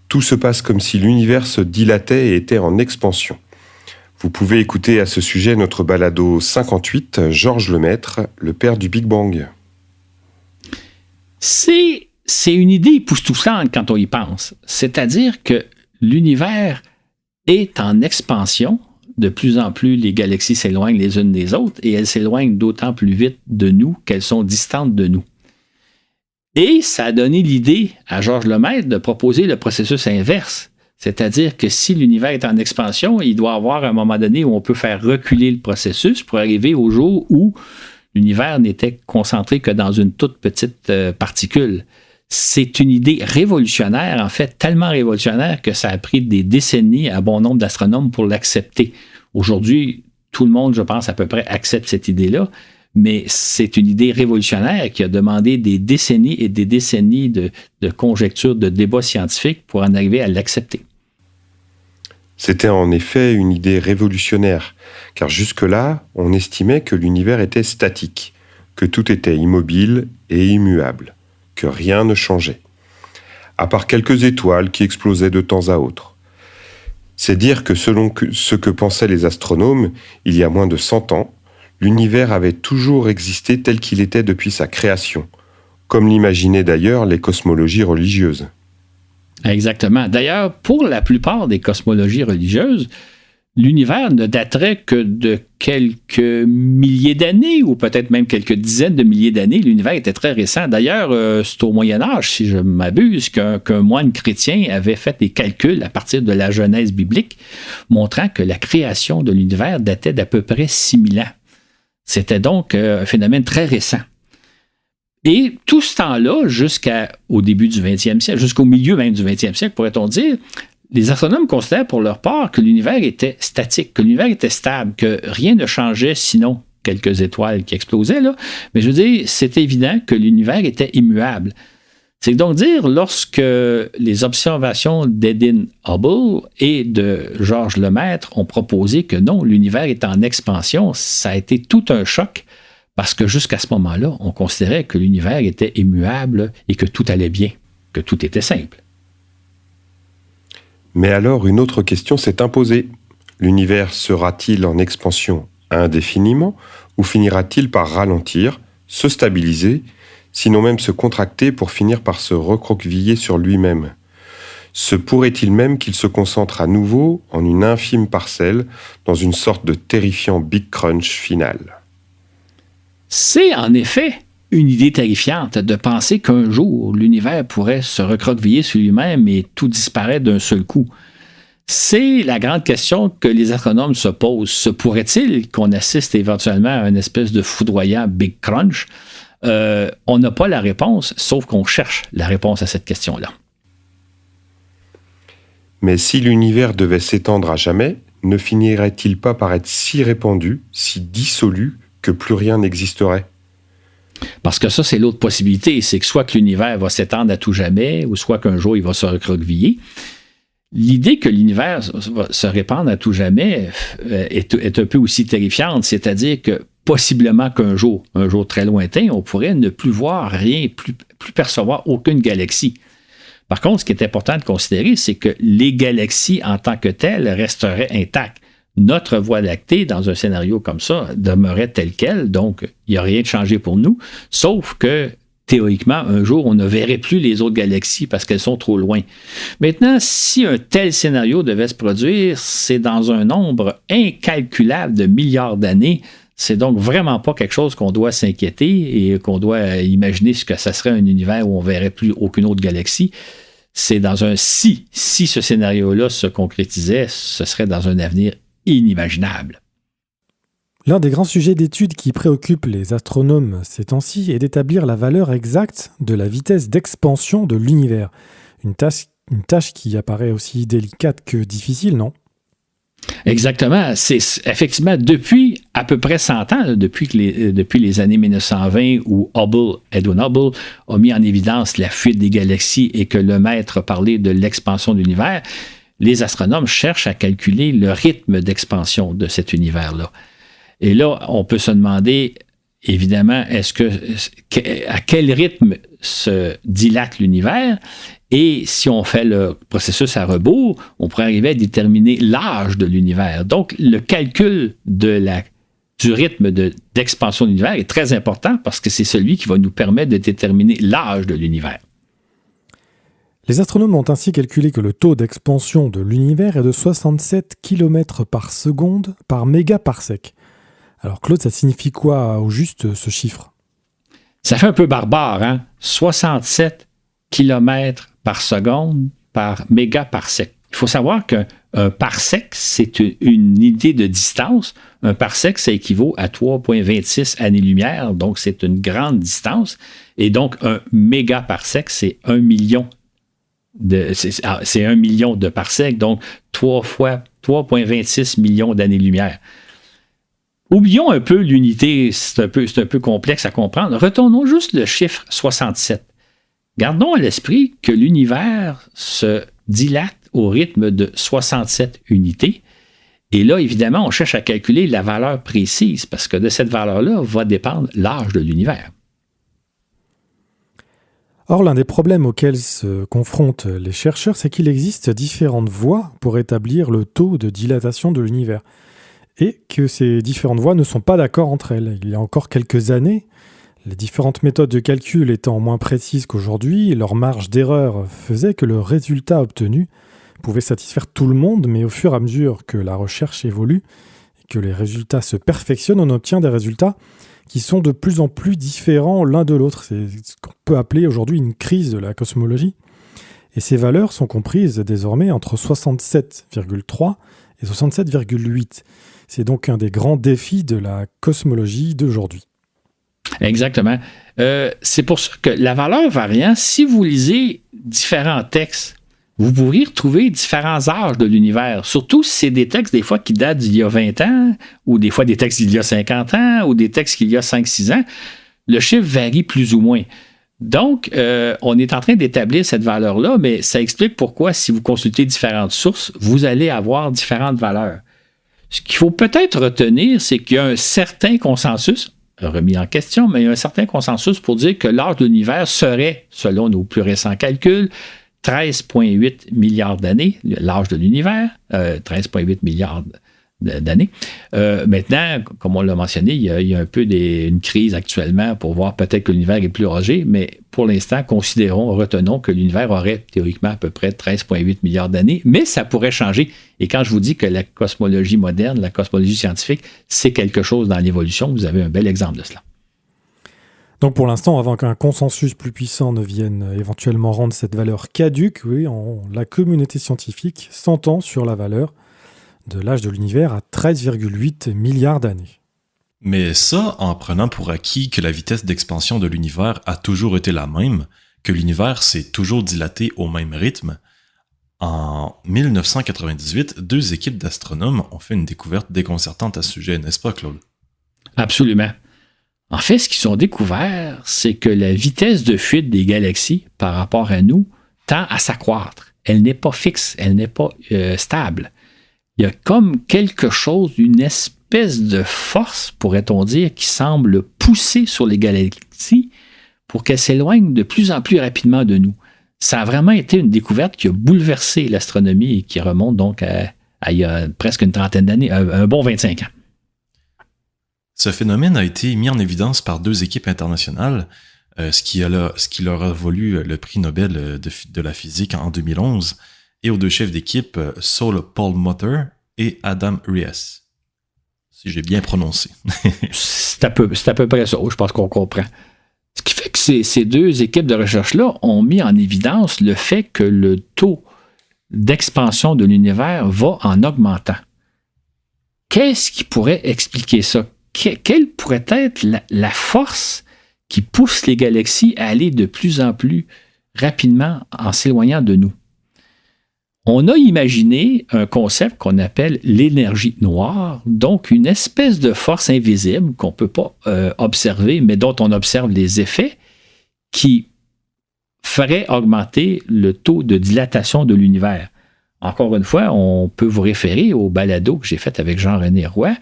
Tout se passe comme si l'univers se dilatait et était en expansion. Vous pouvez écouter à ce sujet notre balado 58, Georges Lemaître, le père du Big Bang. C'est une idée époustouflante quand on y pense. C'est-à-dire que l'univers est en expansion. De plus en plus, les galaxies s'éloignent les unes des autres et elles s'éloignent d'autant plus vite de nous qu'elles sont distantes de nous. Et ça a donné l'idée à Georges Lemaître de proposer le processus inverse. C'est-à-dire que si l'univers est en expansion, il doit y avoir un moment donné où on peut faire reculer le processus pour arriver au jour où l'univers n'était concentré que dans une toute petite particule. C'est une idée révolutionnaire, en fait, tellement révolutionnaire que ça a pris des décennies à bon nombre d'astronomes pour l'accepter. Aujourd'hui, tout le monde, je pense, à peu près accepte cette idée-là, mais c'est une idée révolutionnaire qui a demandé des décennies et des décennies de conjectures, de débats scientifiques pour en arriver à l'accepter. C'était en effet une idée révolutionnaire, car jusque-là, on estimait que l'univers était statique, que tout était immobile et immuable, que rien ne changeait, à part quelques étoiles qui explosaient de temps à autre. C'est dire que selon ce que pensaient les astronomes, il y a moins de 100 ans, l'univers avait toujours existé tel qu'il était depuis sa création, comme l'imaginaient d'ailleurs les cosmologies religieuses. Exactement. D'ailleurs, pour la plupart des cosmologies religieuses, l'univers ne daterait que de quelques milliers d'années, ou peut-être même quelques dizaines de milliers d'années. L'univers était très récent. D'ailleurs, c'est au Moyen Âge, si je m'abuse, qu'un moine chrétien avait fait des calculs à partir de la Genèse biblique, montrant que la création de l'univers datait d'à peu près 6000 ans. C'était donc un phénomène très récent. Et tout ce temps-là, jusqu'au début du 20e siècle, jusqu'au milieu même du 20e siècle, pourrait-on dire, les astronomes considèrent pour leur part que l'univers était statique, que l'univers était stable, que rien ne changeait sinon quelques étoiles qui explosaient, là. Mais je veux dire, c'est évident que l'univers était immuable. C'est donc dire, lorsque les observations d'Edwin Hubble et de Georges Lemaître ont proposé que non, l'univers est en expansion, ça a été tout un choc parce que jusqu'à ce moment-là, on considérait que l'univers était immuable et que tout allait bien, que tout était simple. Mais alors, une autre question s'est imposée. L'univers sera-t-il en expansion indéfiniment ou finira-t-il par ralentir, se stabiliser, sinon même se contracter pour finir par se recroqueviller sur lui-même? Se pourrait-il même qu'il se concentre à nouveau en une infime parcelle dans une sorte de terrifiant Big Crunch final? C'est en effet une idée terrifiante de penser qu'un jour, l'univers pourrait se recroqueviller sur lui-même et tout disparaître d'un seul coup. C'est la grande question que les astronomes se posent. Se pourrait-il qu'on assiste éventuellement à une espèce de foudroyant Big Crunch? On n'a pas la réponse, sauf qu'on cherche la réponse à cette question-là. Mais si l'univers devait s'étendre à jamais, ne finirait-il pas par être si répandu, si dissolu, que plus rien n'existerait? Parce que ça, c'est l'autre possibilité, c'est que soit que l'univers va s'étendre à tout jamais, ou soit qu'un jour, il va se recroqueviller. L'idée que l'univers va se répandre à tout jamais est un peu aussi terrifiante, c'est-à-dire que possiblement qu'un jour, un jour très lointain, on pourrait ne plus voir rien, plus percevoir aucune galaxie. Par contre, ce qui est important de considérer, c'est que les galaxies en tant que telles resteraient intactes. Notre Voie lactée, dans un scénario comme ça, demeurait telle qu'elle, donc il n'y a rien de changé pour nous, sauf que théoriquement, un jour, on ne verrait plus les autres galaxies parce qu'elles sont trop loin. Maintenant, si un tel scénario devait se produire, c'est dans un nombre incalculable de milliards d'années. C'est donc vraiment pas quelque chose qu'on doit s'inquiéter et qu'on doit imaginer ce que ça serait un univers où on ne verrait plus aucune autre galaxie. C'est dans un si ce scénario-là se concrétisait, ce serait dans un avenir inimaginable. L'un des grands sujets d'étude qui préoccupe les astronomes ces temps-ci est d'établir la valeur exacte de la vitesse d'expansion de l'univers. Une tâche qui apparaît aussi délicate que difficile, non? Exactement. C'est effectivement depuis à peu près 100 ans, depuis les années 1920 où Edwin Hubble a mis en évidence la fuite des galaxies et que le maître parlait de l'expansion de l'univers, les astronomes cherchent à calculer le rythme d'expansion de cet univers-là. Et là, on peut se demander, évidemment, à quel rythme se dilate l'univers? Et si on fait le processus à rebours, on pourrait arriver à déterminer l'âge de l'univers. Donc, le calcul du rythme d'expansion de l'univers est très important parce que c'est celui qui va nous permettre de déterminer l'âge de l'univers. Les astronomes ont ainsi calculé que le taux d'expansion de l'univers est de 67 km par seconde par mégaparsec. Alors Claude, ça signifie quoi au juste ce chiffre? Ça fait un peu barbare, hein? 67 km par seconde par mégaparsec. Il faut savoir qu'un parsec, c'est une unité de distance. Un parsec, ça équivaut à 3,26 années-lumière, donc c'est une grande distance. Et donc, un mégaparsec, c'est 1 million c'est 1 million de parsecs, donc 3 fois 3,26 millions d'années-lumière. Oublions un peu l'unité, c'est un peu complexe à comprendre. Retournons juste le chiffre 67. Gardons à l'esprit que l'univers se dilate au rythme de 67 unités. Et là, évidemment, on cherche à calculer la valeur précise parce que de cette valeur-là va dépendre l'âge de l'univers. Or, l'un des problèmes auxquels se confrontent les chercheurs, c'est qu'il existe différentes voies pour établir le taux de dilatation de l'univers. Et que ces différentes voies ne sont pas d'accord entre elles. Il y a encore quelques années, les différentes méthodes de calcul étant moins précises qu'aujourd'hui, leur marge d'erreur faisait que le résultat obtenu pouvait satisfaire tout le monde, mais au fur et à mesure que la recherche évolue et que les résultats se perfectionnent, on obtient des résultats qui sont de plus en plus différents l'un de l'autre. C'est ce qu'on peut appeler aujourd'hui une crise de la cosmologie. Et ces valeurs sont comprises désormais entre 67,3 et 67,8. C'est donc un des grands défis de la cosmologie d'aujourd'hui. Exactement. C'est pour ça que la valeur variant, si vous lisez différents textes, vous pourriez retrouver différents âges de l'univers. Surtout si c'est des textes, des fois, qui datent d'il y a 20 ans, ou des fois des textes d'il y a 50 ans, ou des textes d'il y a 5-6 ans. Le chiffre varie plus ou moins. Donc, on est en train d'établir cette valeur-là, mais ça explique pourquoi, si vous consultez différentes sources, vous allez avoir différentes valeurs. Ce qu'il faut peut-être retenir, c'est qu'il y a un certain consensus, remis en question, mais il y a un certain consensus pour dire que l'âge de l'univers serait, selon nos plus récents calculs, 13,8 milliards d'années, l'âge de l'univers, 13,8 milliards d'années. Maintenant, comme on l'a mentionné, il y a un peu une crise actuellement pour voir peut-être que l'univers est plus âgé, mais pour l'instant, retenons que l'univers aurait théoriquement à peu près 13,8 milliards d'années, mais ça pourrait changer. Et quand je vous dis que la cosmologie moderne, la cosmologie scientifique, c'est quelque chose dans l'évolution, vous avez un bel exemple de cela. Donc pour l'instant, avant qu'un consensus plus puissant ne vienne éventuellement rendre cette valeur caduque, la communauté scientifique s'entend sur la valeur de l'âge de l'univers à 13,8 milliards d'années. Mais ça, en prenant pour acquis que la vitesse d'expansion de l'univers a toujours été la même, que l'univers s'est toujours dilaté au même rythme, en 1998, 2 équipes d'astronomes ont fait une découverte déconcertante à ce sujet, n'est-ce pas, Claude? Absolument. En fait, ce qu'ils ont découvert, c'est que la vitesse de fuite des galaxies par rapport à nous tend à s'accroître. Elle n'est pas fixe, elle n'est pas stable. Il y a comme quelque chose, une espèce de force, pourrait-on dire, qui semble pousser sur les galaxies pour qu'elles s'éloignent de plus en plus rapidement de nous. Ça a vraiment été une découverte qui a bouleversé l'astronomie et qui remonte donc à il y a presque une trentaine d'années, un bon 25 ans. Ce phénomène a été mis en évidence par 2 équipes internationales, ce qui leur a valu le prix Nobel de la physique en 2011, et aux deux chefs d'équipe, Saul Perlmutter et Adam Riess. Si j'ai bien prononcé. C'est à peu près ça, je pense qu'on comprend. Ce qui fait que ces deux équipes de recherche-là ont mis en évidence le fait que le taux d'expansion de l'univers va en augmentant. Qu'est-ce qui pourrait expliquer ça? Quelle pourrait être la force qui pousse les galaxies à aller de plus en plus rapidement en s'éloignant de nous? On a imaginé un concept qu'on appelle l'énergie noire, donc une espèce de force invisible qu'on ne peut pas observer, mais dont on observe les effets, qui ferait augmenter le taux de dilatation de l'univers. Encore une fois, on peut vous référer au balado que j'ai fait avec Jean-René Roy,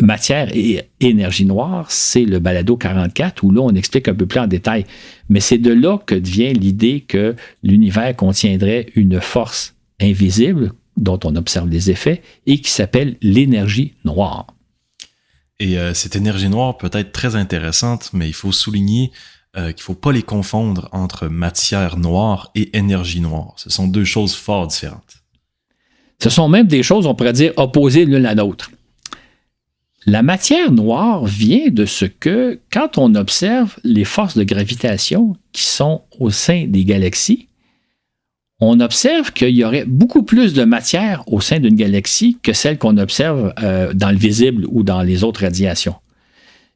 Matière et énergie noire, c'est le balado 44, où là, on explique un peu plus en détail. Mais c'est de là que vient l'idée que l'univers contiendrait une force invisible, dont on observe les effets, et qui s'appelle l'énergie noire. Et cette énergie noire peut être très intéressante, mais il faut souligner qu'il ne faut pas les confondre entre matière noire et énergie noire. Ce sont deux choses fort différentes. Ce sont même des choses, on pourrait dire, opposées l'une à l'autre. La matière noire vient de ce que, quand on observe les forces de gravitation qui sont au sein des galaxies, on observe qu'il y aurait beaucoup plus de matière au sein d'une galaxie que celle qu'on observe dans le visible ou dans les autres radiations.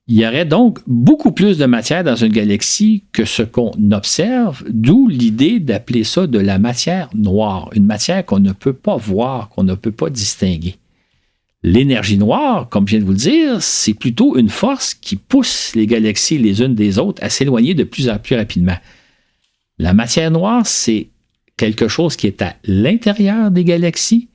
Il y aurait donc beaucoup plus de matière dans une galaxie que ce qu'on observe, d'où l'idée d'appeler ça de la matière noire, une matière qu'on ne peut pas voir, qu'on ne peut pas distinguer. L'énergie noire, comme je viens de vous le dire, c'est plutôt une force qui pousse les galaxies les unes des autres à s'éloigner de plus en plus rapidement. La matière noire, c'est quelque chose qui est à l'intérieur des galaxies.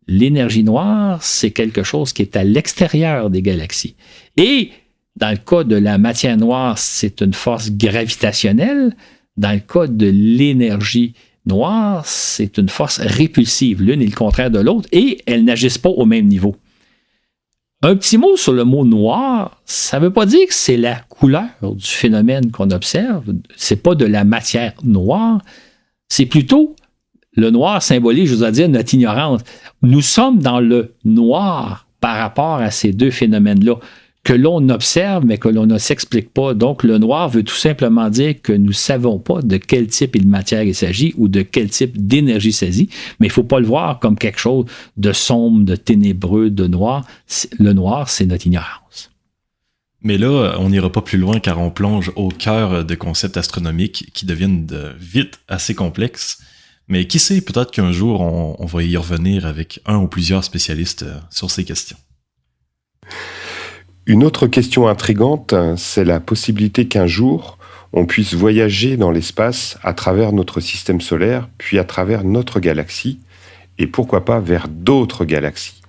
L'énergie noire, c'est quelque chose qui est à l'extérieur des galaxies. Et dans le cas de la matière noire, c'est une force gravitationnelle. Dans le cas de l'énergie noire, c'est une force répulsive. L'une est le contraire de l'autre et elles n'agissent pas au même niveau. Un petit mot sur le mot noir, ça ne veut pas dire que c'est la couleur du phénomène qu'on observe. C'est pas de la matière noire. C'est plutôt, le noir symbolise, je voudrais dire, notre ignorance. Nous sommes dans le noir par rapport à ces deux phénomènes-là, que l'on observe, mais que l'on ne s'explique pas. Donc, le noir veut tout simplement dire que nous ne savons pas de quel type de matière il s'agit ou de quel type d'énergie il s'agit, mais il ne faut pas le voir comme quelque chose de sombre, de ténébreux, de noir. Le noir, c'est notre ignorance. Mais là, on n'ira pas plus loin car on plonge au cœur de concepts astronomiques qui deviennent vite assez complexes. Mais qui sait, peut-être qu'un jour, on va y revenir avec un ou plusieurs spécialistes sur ces questions. Une autre question intrigante, c'est la possibilité qu'un jour, on puisse voyager dans l'espace à travers notre système solaire, puis à travers notre galaxie, et pourquoi pas vers d'autres galaxies.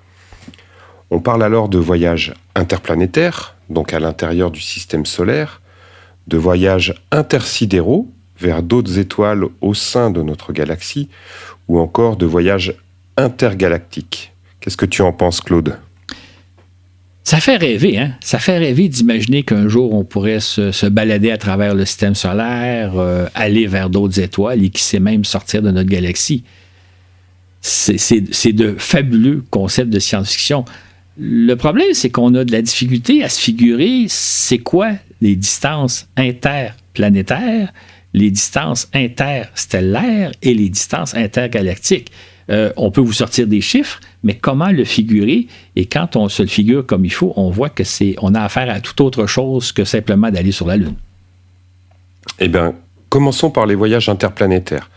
On parle alors de voyages interplanétaires, donc à l'intérieur du système solaire, de voyages intersidéraux vers d'autres étoiles au sein de notre galaxie, ou encore de voyages intergalactiques. Qu'est-ce que tu en penses, Claude ? Ça fait rêver, hein? Ça fait rêver d'imaginer qu'un jour, on pourrait se balader à travers le système solaire, aller vers d'autres étoiles et qui sait même sortir de notre galaxie. C'est de fabuleux concepts de science-fiction. Le problème, c'est qu'on a de la difficulté à se figurer c'est quoi les distances interplanétaires, les distances interstellaires et les distances intergalactiques. On peut vous sortir des chiffres, mais comment le figurer? Et quand on se le figure comme il faut, on voit que on a affaire à toute autre chose que simplement d'aller sur la Lune. Eh bien, commençons par les voyages interplanétaires.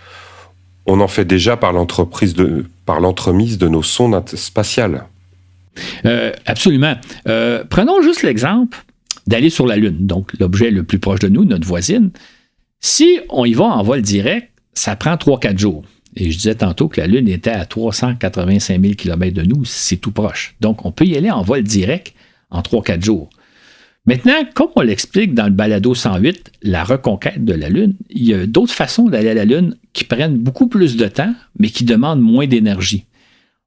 On en fait déjà par l'entremise de nos sondes spatiales. Absolument. Prenons juste l'exemple d'aller sur la Lune, donc l'objet le plus proche de nous, notre voisine. Si on y va en vol direct, ça prend 3-4 jours. Et je disais tantôt que la Lune était à 385 000 km de nous, c'est tout proche. Donc, on peut y aller en vol direct en 3-4 jours. Maintenant, comme on l'explique dans le balado 108, la reconquête de la Lune, il y a d'autres façons d'aller à la Lune qui prennent beaucoup plus de temps, mais qui demandent moins d'énergie.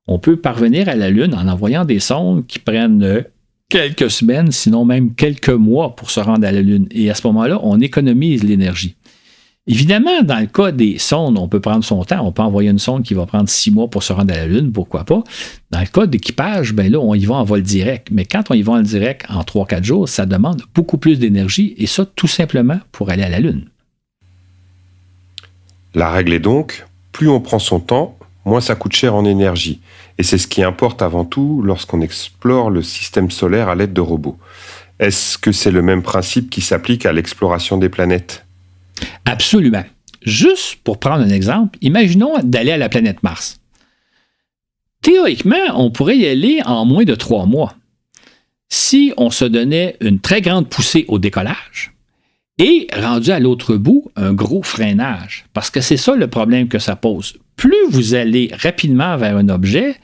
On peut parvenir à la Lune en envoyant des sondes qui prennent quelques semaines, sinon même quelques mois pour se rendre à la Lune. Et à ce moment-là, on économise l'énergie. Évidemment, dans le cas des sondes, on peut prendre son temps. On peut envoyer une sonde qui va prendre 6 mois pour se rendre à la Lune, pourquoi pas. Dans le cas d'équipage, ben là, on y va en vol direct. Mais quand on y va en direct en 3-4 jours, ça demande beaucoup plus d'énergie, et ça, tout simplement pour aller à la Lune. La règle est donc, plus on prend son temps, moins ça coûte cher en énergie. Et c'est ce qui importe avant tout lorsqu'on explore le système solaire à l'aide de robots. Est-ce que c'est le même principe qui s'applique à l'exploration des planètes ? Absolument. Juste pour prendre un exemple, imaginons d'aller à la planète Mars. Théoriquement, on pourrait y aller en moins de 3 mois si on se donnait une très grande poussée au décollage et, rendu à l'autre bout, un gros freinage. Parce que c'est ça le problème que ça pose. Plus vous allez rapidement vers un objet,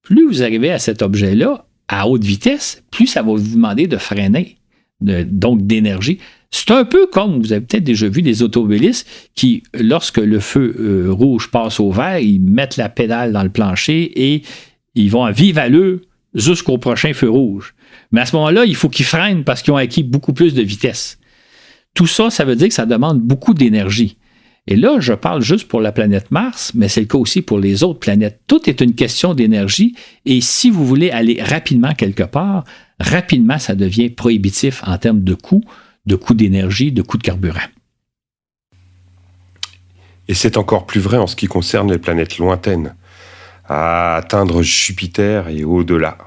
plus vous arrivez à cet objet-là à haute vitesse, plus ça va vous demander de freiner, donc d'énergie. C'est un peu comme, vous avez peut-être déjà vu des automobilistes qui, lorsque le feu rouge passe au vert, ils mettent la pédale dans le plancher et ils vont à vive allure jusqu'au prochain feu rouge. Mais à ce moment-là, il faut qu'ils freinent parce qu'ils ont acquis beaucoup plus de vitesse. Tout ça, ça veut dire que ça demande beaucoup d'énergie. Et là, je parle juste pour la planète Mars, mais c'est le cas aussi pour les autres planètes. Tout est une question d'énergie, et si vous voulez aller rapidement quelque part, rapidement, ça devient prohibitif en termes de coût d'énergie, de coût de carburant. Et c'est encore plus vrai en ce qui concerne les planètes lointaines, à atteindre Jupiter et au-delà.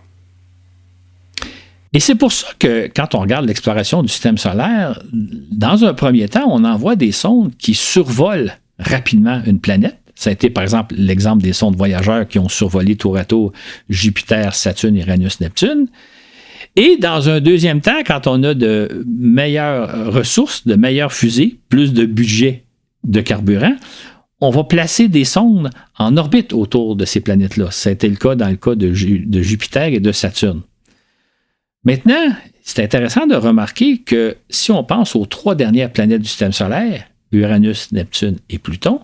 Et c'est pour ça que quand on regarde l'exploration du système solaire, dans un premier temps, on envoie des sondes qui survolent rapidement une planète. Ça a été, par exemple, l'exemple des sondes voyageurs qui ont survolé tour à tour Jupiter, Saturne, Uranus, Neptune. Et dans un deuxième temps, quand on a de meilleures ressources, de meilleures fusées, plus de budget de carburant, on va placer des sondes en orbite autour de ces planètes-là. Ça a été le cas dans le cas de Jupiter et de Saturne. Maintenant, c'est intéressant de remarquer que si on pense aux 3 dernières planètes du système solaire, Uranus, Neptune et Pluton,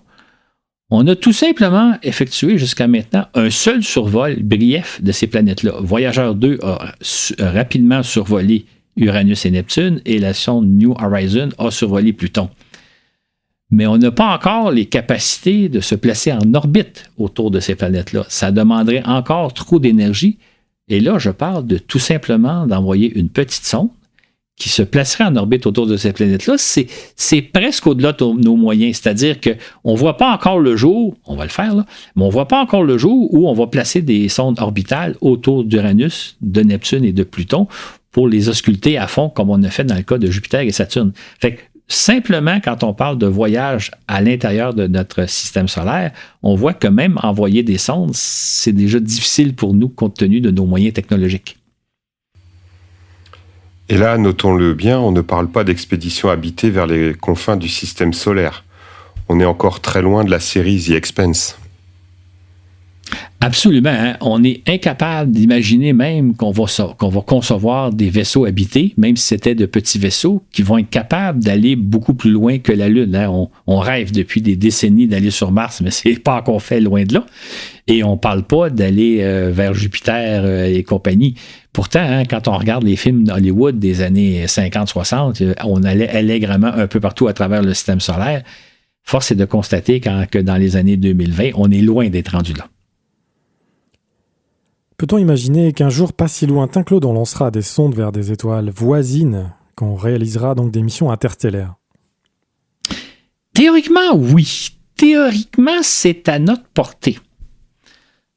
on a tout simplement effectué jusqu'à maintenant un seul survol brief de ces planètes-là. Voyageur 2 a rapidement survolé Uranus et Neptune et la sonde New Horizons a survolé Pluton. Mais on n'a pas encore les capacités de se placer en orbite autour de ces planètes-là. Ça demanderait encore trop d'énergie. Et là, je parle de tout simplement d'envoyer une petite sonde qui se placerait en orbite autour de ces planètes-là. C'est presque au-delà de nos moyens. C'est-à-dire qu'on ne voit pas encore le jour, on va le faire là, mais on ne voit pas encore le jour où on va placer des sondes orbitales autour d'Uranus, de Neptune et de Pluton pour les ausculter à fond, comme on a fait dans le cas de Jupiter et Saturne. Fait que simplement, quand on parle de voyage à l'intérieur de notre système solaire, on voit que même envoyer des sondes, c'est déjà difficile pour nous compte tenu de nos moyens technologiques. Et là, notons-le bien, on ne parle pas d'expédition habitée vers les confins du système solaire. On est encore très loin de la série The Expanse. Absolument. Hein? On est incapable d'imaginer même qu'on va concevoir des vaisseaux habités, même si c'était de petits vaisseaux, qui vont être capables d'aller beaucoup plus loin que la Lune. Hein? On rêve depuis des décennies d'aller sur Mars, mais c'est pas encore fait loin de là. Et on ne parle pas d'aller vers Jupiter et compagnie. Pourtant, hein, quand on regarde les films d'Hollywood des années 50-60, on allait allègrement un peu partout à travers le système solaire. Force est de constater que dans les années 2020, on est loin d'être rendu là. Peut-on imaginer qu'un jour pas si lointain, Claude, on lancera des sondes vers des étoiles voisines, qu'on réalisera donc des missions interstellaires? Théoriquement, oui. Théoriquement, c'est à notre portée.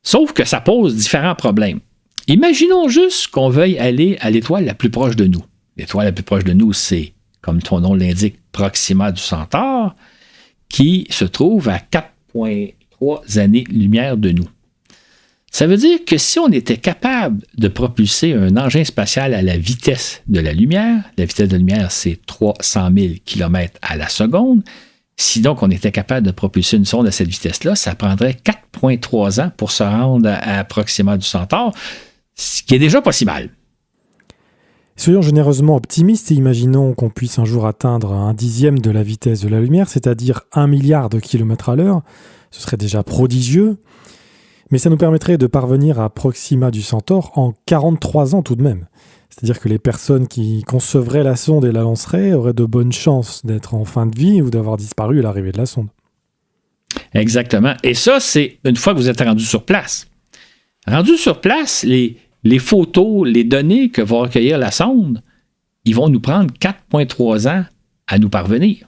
Sauf que ça pose différents problèmes. Imaginons juste qu'on veuille aller à l'étoile la plus proche de nous. L'étoile la plus proche de nous, c'est, comme ton nom l'indique, Proxima du Centaure, qui se trouve à 4,3 années-lumière de nous. Ça veut dire que si on était capable de propulser un engin spatial à la vitesse de la lumière c'est 300 000 km à la seconde, si donc on était capable de propulser une sonde à cette vitesse-là, ça prendrait 4,3 ans pour se rendre à Proxima du Centaure, ce qui est déjà pas si mal. Soyons généreusement optimistes et imaginons qu'on puisse un jour atteindre 1/10 de la vitesse de la lumière, c'est-à-dire 1 milliard de kilomètres à l'heure. Ce serait déjà prodigieux. Mais ça nous permettrait de parvenir à Proxima du Centaure en 43 ans tout de même. C'est-à-dire que les personnes qui concevraient la sonde et la lanceraient auraient de bonnes chances d'être en fin de vie ou d'avoir disparu à l'arrivée de la sonde. Exactement. Et ça, c'est une fois que vous êtes rendu sur place. Rendu sur place, les photos, les données que va recueillir la sonde, ils vont nous prendre 4,3 ans à nous parvenir.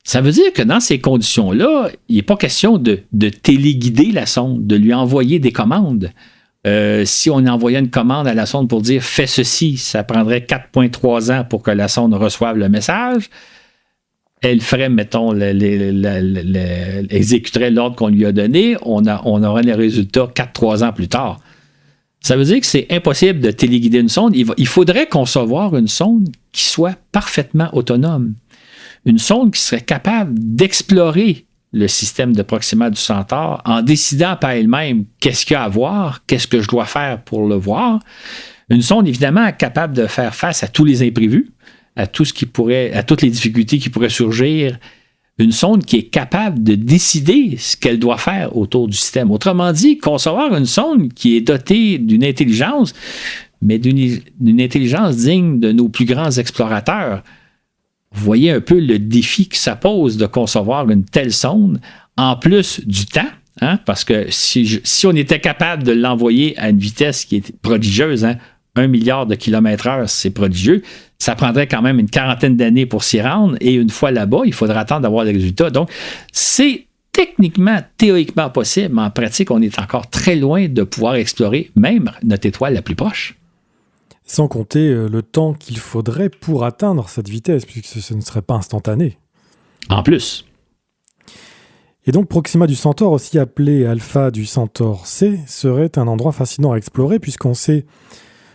Ça veut dire que dans ces conditions-là, il n'est pas question de téléguider la sonde, de lui envoyer des commandes. Si on envoyait une commande à la sonde pour dire « fais ceci », ça prendrait 4,3 ans pour que la sonde reçoive le message. Elle ferait, mettons, exécuterait l'ordre qu'on lui a donné. On aurait les résultats 4-3 ans plus tard. Ça veut dire que c'est impossible de téléguider une sonde. Il faudrait concevoir une sonde qui soit parfaitement autonome. Une sonde qui serait capable d'explorer le système de Proxima du Centaure en décidant par elle-même qu'est-ce qu'il y a à voir, qu'est-ce que je dois faire pour le voir. Une sonde, évidemment, capable de faire face à tous les imprévus, à toutes les difficultés qui pourraient surgir. Une sonde qui est capable de décider ce qu'elle doit faire autour du système. Autrement dit, concevoir une sonde qui est dotée d'une intelligence, mais d'une intelligence digne de nos plus grands explorateurs. Vous voyez un peu le défi que ça pose de concevoir une telle sonde, en plus du temps, hein, parce que si on était capable de l'envoyer à une vitesse qui est prodigieuse, 1 milliard de kilomètres/heure, c'est prodigieux, ça prendrait quand même une 40aine d'années pour s'y rendre, et une fois là-bas, il faudra attendre d'avoir les résultats. Donc, c'est techniquement, théoriquement possible, mais en pratique, on est encore très loin de pouvoir explorer même notre étoile la plus proche. Sans compter le temps qu'il faudrait pour atteindre cette vitesse, puisque ce ne serait pas instantané. En plus. Et donc Proxima du Centaure, aussi appelé Alpha du Centaure C, serait un endroit fascinant à explorer, puisqu'on sait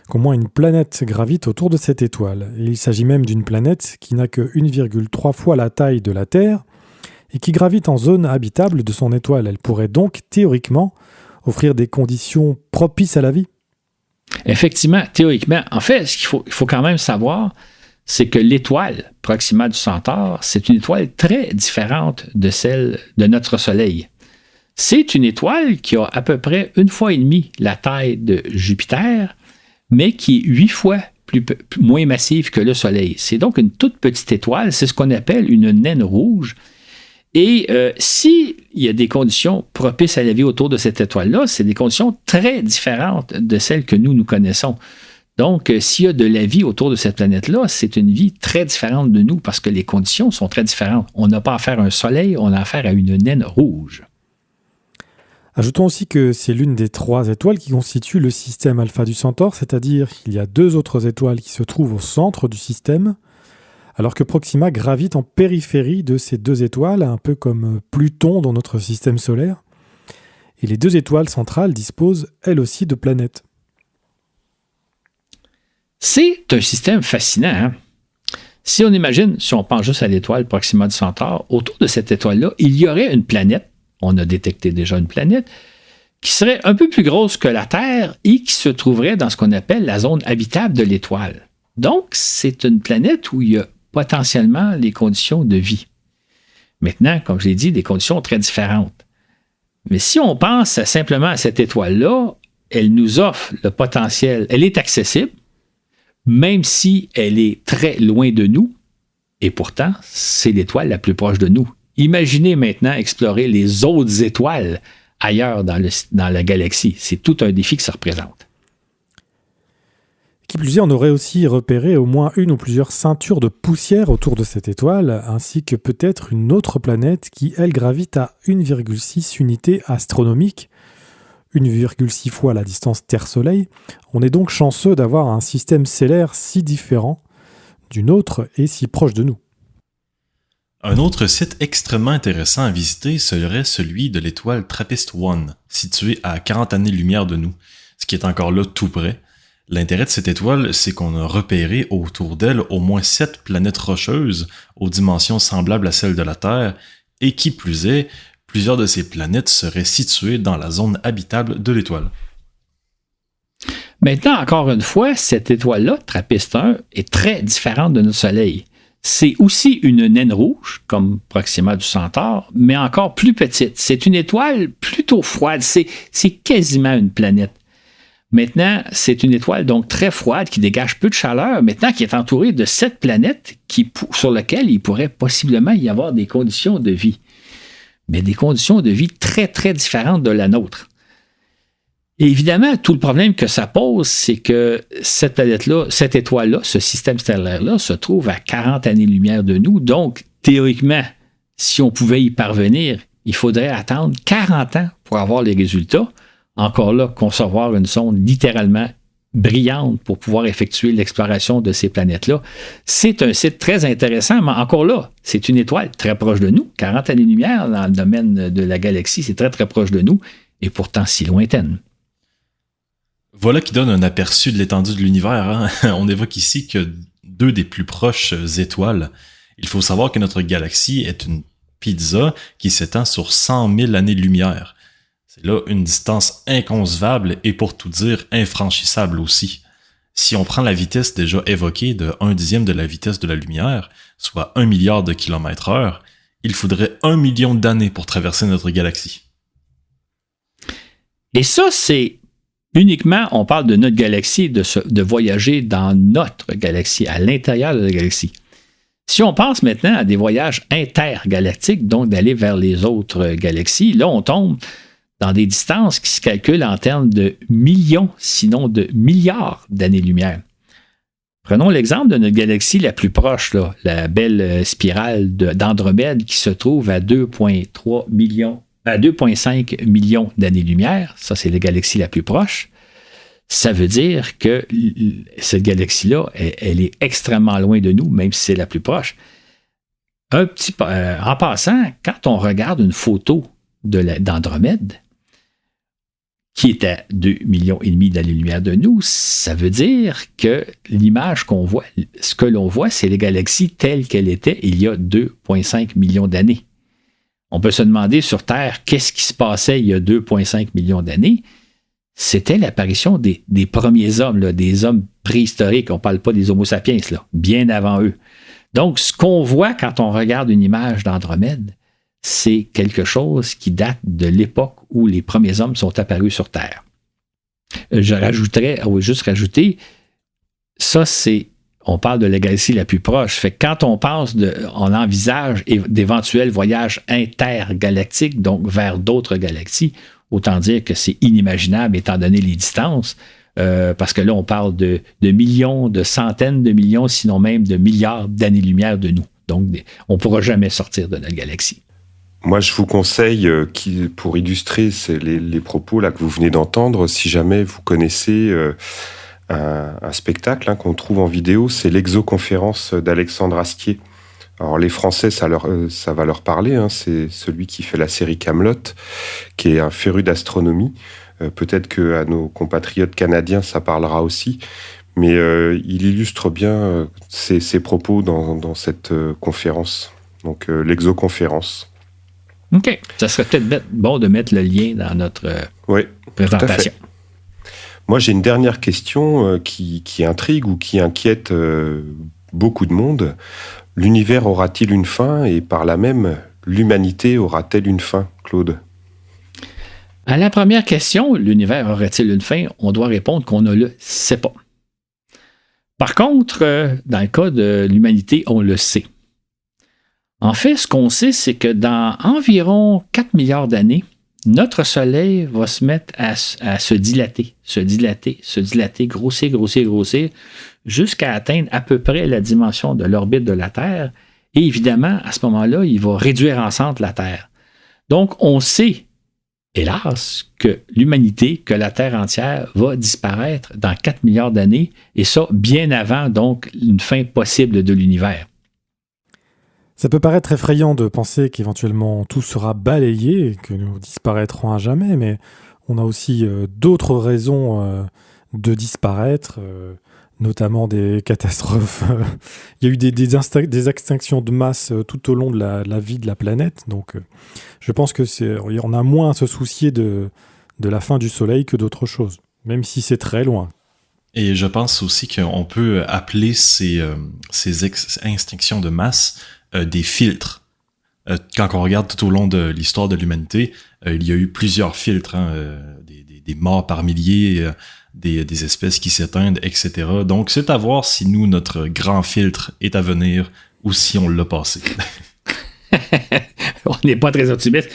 qu'au moins une planète gravite autour de cette étoile. Et il s'agit même d'une planète qui n'a que 1,3 fois la taille de la Terre, et qui gravite en zone habitable de son étoile. Elle pourrait donc, théoriquement, offrir des conditions propices à la vie. Effectivement, théoriquement. En fait, ce qu'il faut quand même savoir, c'est que l'étoile Proxima du Centaure, c'est une étoile très différente de celle de notre Soleil. C'est une étoile qui a à peu près 1,5 fois la taille de Jupiter, mais qui est 8 fois moins massive que le Soleil. C'est donc une toute petite étoile, c'est ce qu'on appelle une naine rouge. Et s'il y a des conditions propices à la vie autour de cette étoile-là, c'est des conditions très différentes de celles que nous connaissons. Donc, s'il y a de la vie autour de cette planète-là, c'est une vie très différente de nous parce que les conditions sont très différentes. On n'a pas affaire à un soleil, on a affaire à une naine rouge. Ajoutons aussi que c'est l'une des 3 étoiles qui constituent le système Alpha du Centaure, c'est-à-dire qu'il y a 2 autres étoiles qui se trouvent au centre du système, alors que Proxima gravite en périphérie de ces 2 étoiles, un peu comme Pluton dans notre système solaire. Et les 2 étoiles centrales disposent, elles aussi, de planètes. C'est un système fascinant. Hein? Si on pense juste à l'étoile Proxima du Centaure, autour de cette étoile-là, il y aurait une planète, on a détecté déjà une planète, qui serait un peu plus grosse que la Terre et qui se trouverait dans ce qu'on appelle la zone habitable de l'étoile. Donc, c'est une planète où il y a potentiellement les conditions de vie. Maintenant, comme je l'ai dit, des conditions très différentes. Mais si on pense simplement à cette étoile-là, elle nous offre le potentiel. Elle est accessible, même si elle est très loin de nous, et pourtant, c'est l'étoile la plus proche de nous. Imaginez maintenant explorer les autres étoiles ailleurs dans la galaxie. C'est tout un défi que ça représente. Qui plus est, on aurait aussi repéré au moins une ou plusieurs ceintures de poussière autour de cette étoile, ainsi que peut-être une autre planète qui, elle, gravite à 1,6 unités astronomiques, 1,6 fois la distance Terre-Soleil. On est donc chanceux d'avoir un système stellaire si différent du nôtre et si proche de nous. Un autre site extrêmement intéressant à visiter serait celui de l'étoile TRAPPIST-1, située à 40 années-lumière de nous, ce qui est encore là tout près. L'intérêt de cette étoile, c'est qu'on a repéré autour d'elle au moins 7 planètes rocheuses aux dimensions semblables à celles de la Terre, et qui plus est, plusieurs de ces planètes seraient situées dans la zone habitable de l'étoile. Maintenant, encore une fois, cette étoile-là, TRAPPIST-1, est très différente de notre Soleil. C'est aussi une naine rouge, comme Proxima du Centaure, mais encore plus petite. C'est une étoile plutôt froide. C'est quasiment une planète. Maintenant, c'est une étoile donc très froide qui dégage peu de chaleur, maintenant qui est entourée de 7 planètes sur lesquelles il pourrait possiblement y avoir des conditions de vie. Mais des conditions de vie très, très différentes de la nôtre. Et évidemment, tout le problème que ça pose, c'est que cette planète-là, cette étoile-là, ce système stellaire-là, se trouve à 40 années-lumière de nous. Donc, théoriquement, si on pouvait y parvenir, il faudrait attendre 40 ans pour avoir les résultats. Encore là, concevoir une sonde littéralement brillante pour pouvoir effectuer l'exploration de ces planètes-là. C'est un site très intéressant, mais encore là, c'est une étoile très proche de nous. 40 années-lumière dans le domaine de la galaxie, c'est très, très proche de nous, et pourtant si lointaine. Voilà qui donne un aperçu de l'étendue de l'univers. Hein? On évoque ici que 2 des plus proches étoiles. Il faut savoir que notre galaxie est une pizza qui s'étend sur 100 000 années-lumière. C'est là une distance inconcevable et pour tout dire infranchissable aussi. Si on prend la vitesse déjà évoquée de 1/10 de la vitesse de la lumière, soit 1 milliard de km/h, il faudrait 1 million d'années pour traverser notre galaxie. Et ça, c'est uniquement, on parle de notre galaxie, de voyager dans notre galaxie, à l'intérieur de la galaxie. Si on pense maintenant à des voyages intergalactiques, donc d'aller vers les autres galaxies, là, on tombe dans des distances qui se calculent en termes de millions, sinon de milliards d'années-lumière. Prenons l'exemple de notre galaxie la plus proche, là, la belle spirale d'Andromède qui se trouve à 2,5 millions d'années-lumière. Ça, c'est la galaxie la plus proche. Ça veut dire que cette galaxie-là, elle est extrêmement loin de nous, même si c'est la plus proche. En passant, quand on regarde une photo d'Andromède, qui est à 2,5 millions d'années-lumière de nous, ça veut dire que l'image qu'on voit, ce que l'on voit, c'est la galaxie telle qu'elle était il y a 2,5 millions d'années. On peut se demander sur Terre, qu'est-ce qui se passait il y a 2,5 millions d'années? C'était l'apparition des premiers hommes, là, des hommes préhistoriques. On ne parle pas des Homo sapiens, là, bien avant eux. Donc, ce qu'on voit quand on regarde une image d'Andromède, c'est quelque chose qui date de l'époque où les premiers hommes sont apparus sur Terre. Je vais juste rajouter, ça on parle de la galaxie la plus proche. Fait que quand on envisage d'éventuels voyages intergalactiques, donc vers d'autres galaxies, autant dire que c'est inimaginable étant donné les distances, parce que là, on parle de millions, de centaines de millions, sinon même de milliards d'années-lumière de nous. Donc, on ne pourra jamais sortir de notre galaxie. Moi, je vous conseille, pour illustrer les propos là, que vous venez d'entendre, si jamais vous connaissez un spectacle qu'on trouve en vidéo, c'est l'Exoconférence d'Alexandre Astier. Alors, les Français, ça va leur parler. Hein, c'est celui qui fait la série Kaamelott, qui est un féru d'astronomie. Peut-être qu'à nos compatriotes canadiens, ça parlera aussi. Mais il illustre bien ses propos dans cette conférence. Donc, l'Exoconférence. OK. Ça serait peut-être bon de mettre le lien dans notre présentation. Moi, j'ai une dernière question qui intrigue ou qui inquiète beaucoup de monde. L'univers aura-t-il une fin et par là même, l'humanité aura-t-elle une fin, Claude? À la première question, l'univers aurait-il une fin? On doit répondre qu'on ne le sait pas. Par contre, dans le cas de l'humanité, on le sait. En fait, ce qu'on sait, c'est que dans environ 4 milliards d'années, notre Soleil va se mettre à se dilater, grossir, jusqu'à atteindre à peu près la dimension de l'orbite de la Terre. Et évidemment, à ce moment-là, il va réduire en centre la Terre. Donc, on sait, hélas, que l'humanité, que la Terre entière va disparaître dans 4 milliards d'années, et ça bien avant, donc, une fin possible de l'univers. Ça peut paraître effrayant de penser qu'éventuellement tout sera balayé et que nous disparaîtrons à jamais, mais on a aussi d'autres raisons de disparaître, notamment des catastrophes. Il y a eu des extinctions de masse tout au long de la vie de la planète, donc je pense qu'on a moins à se soucier de la fin du Soleil que d'autres choses, même si c'est très loin. Et je pense aussi qu'on peut appeler ces extinctions de masse des filtres. Quand on regarde tout au long de l'histoire de l'humanité, il y a eu plusieurs filtres, des morts par milliers, des espèces qui s'éteignent, etc. Donc, c'est à voir si nous, notre grand filtre est à venir ou si on l'a passé. On n'est pas très optimiste.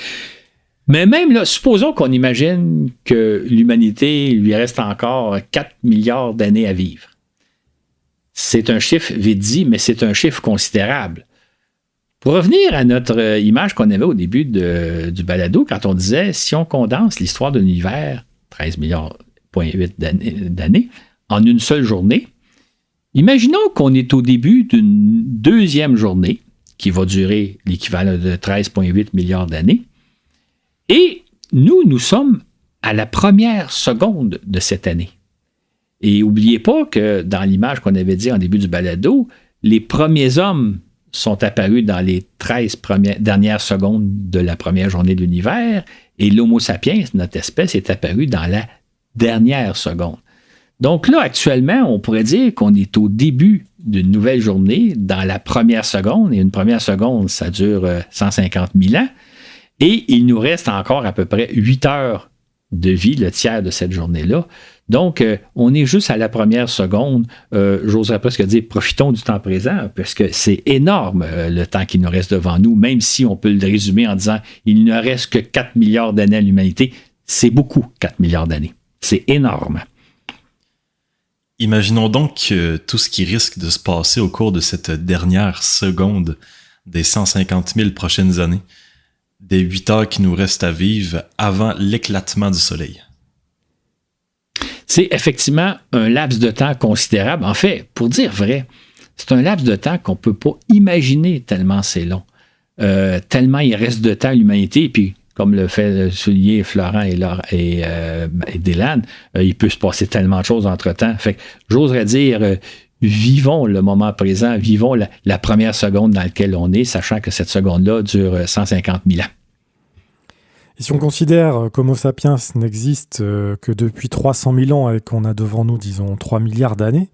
Mais même là, supposons qu'on imagine que l'humanité lui reste encore 4 milliards d'années à vivre. C'est un chiffre vite dit, mais c'est un chiffre considérable. Pour revenir à notre image qu'on avait au début du balado, quand on disait, si on condense l'histoire de l'univers, 13 milliards, 0.8 d'années, en une seule journée, imaginons qu'on est au début d'une deuxième journée, qui va durer l'équivalent de 13,8 milliards d'années, et nous sommes à la première seconde de cette année. Et n'oubliez pas que dans l'image qu'on avait dit en début du balado, les premiers hommes sont apparus dans les 13 dernières secondes de la première journée de l'univers, et l'Homo sapiens, notre espèce, est apparue dans la dernière seconde. Donc là, actuellement, on pourrait dire qu'on est au début d'une nouvelle journée dans la première seconde, et une première seconde, ça dure 150 000 ans, et il nous reste encore à peu près 8 heures de vie, le tiers de cette journée-là. Donc, on est juste à la première seconde. J'oserais presque dire, profitons du temps présent, parce que c'est énorme le temps qui nous reste devant nous, même si on peut le résumer en disant il ne reste que 4 milliards d'années à l'humanité. C'est beaucoup, 4 milliards d'années. C'est énorme. Imaginons donc tout ce qui risque de se passer au cours de cette dernière seconde des 150 000 prochaines années, des 8 heures qui nous restent à vivre avant l'éclatement du soleil. C'est effectivement un laps de temps considérable. En fait, pour dire vrai, c'est un laps de temps qu'on ne peut pas imaginer tellement c'est long. Tellement il reste de temps à l'humanité, et puis comme le fait souligner Florent et Dylan, il peut se passer tellement de choses entre-temps. Fait que j'oserais dire, vivons le moment présent, vivons la première seconde dans laquelle on est, sachant que cette seconde-là dure 150 000 ans. Et si on considère qu'Homo sapiens n'existe que depuis 300 000 ans et qu'on a devant nous, disons, 3 milliards d'années,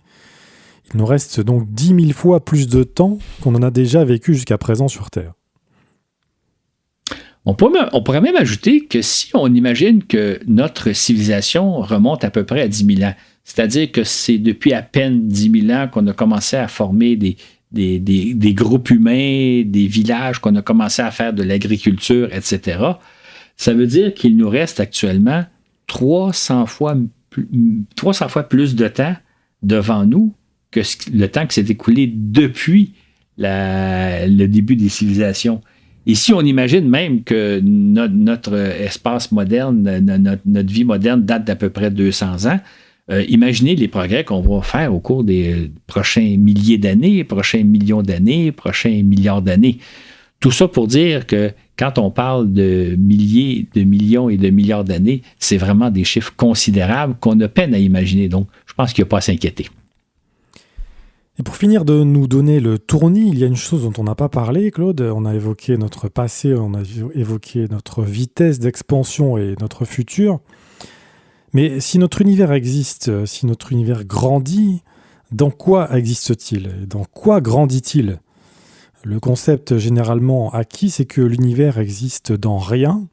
il nous reste donc 10 000 fois plus de temps qu'on en a déjà vécu jusqu'à présent sur Terre. On pourrait même ajouter que si on imagine que notre civilisation remonte à peu près à 10 000 ans, c'est-à-dire que c'est depuis à peine 10 000 ans qu'on a commencé à former des groupes humains, des villages, qu'on a commencé à faire de l'agriculture, etc., ça veut dire qu'il nous reste actuellement 300 fois plus de temps devant nous que le temps qui s'est écoulé depuis le début des civilisations. Et si on imagine même que notre espace moderne, notre vie moderne date d'à peu près 200 ans, imaginez les progrès qu'on va faire au cours des prochains milliers d'années, prochains millions d'années, prochains milliards d'années. Tout ça pour dire que quand on parle de milliers, de millions et de milliards d'années, c'est vraiment des chiffres considérables qu'on a peine à imaginer. Donc, je pense qu'il n'y a pas à s'inquiéter. Et pour finir de nous donner le tournis, il y a une chose dont on n'a pas parlé, Claude. On a évoqué notre passé, on a évoqué notre vitesse d'expansion et notre futur. Mais si notre univers existe, si notre univers grandit, dans quoi existe-t-il ? Dans quoi grandit-il ? Le concept généralement acquis, c'est que l'univers existe dans rien,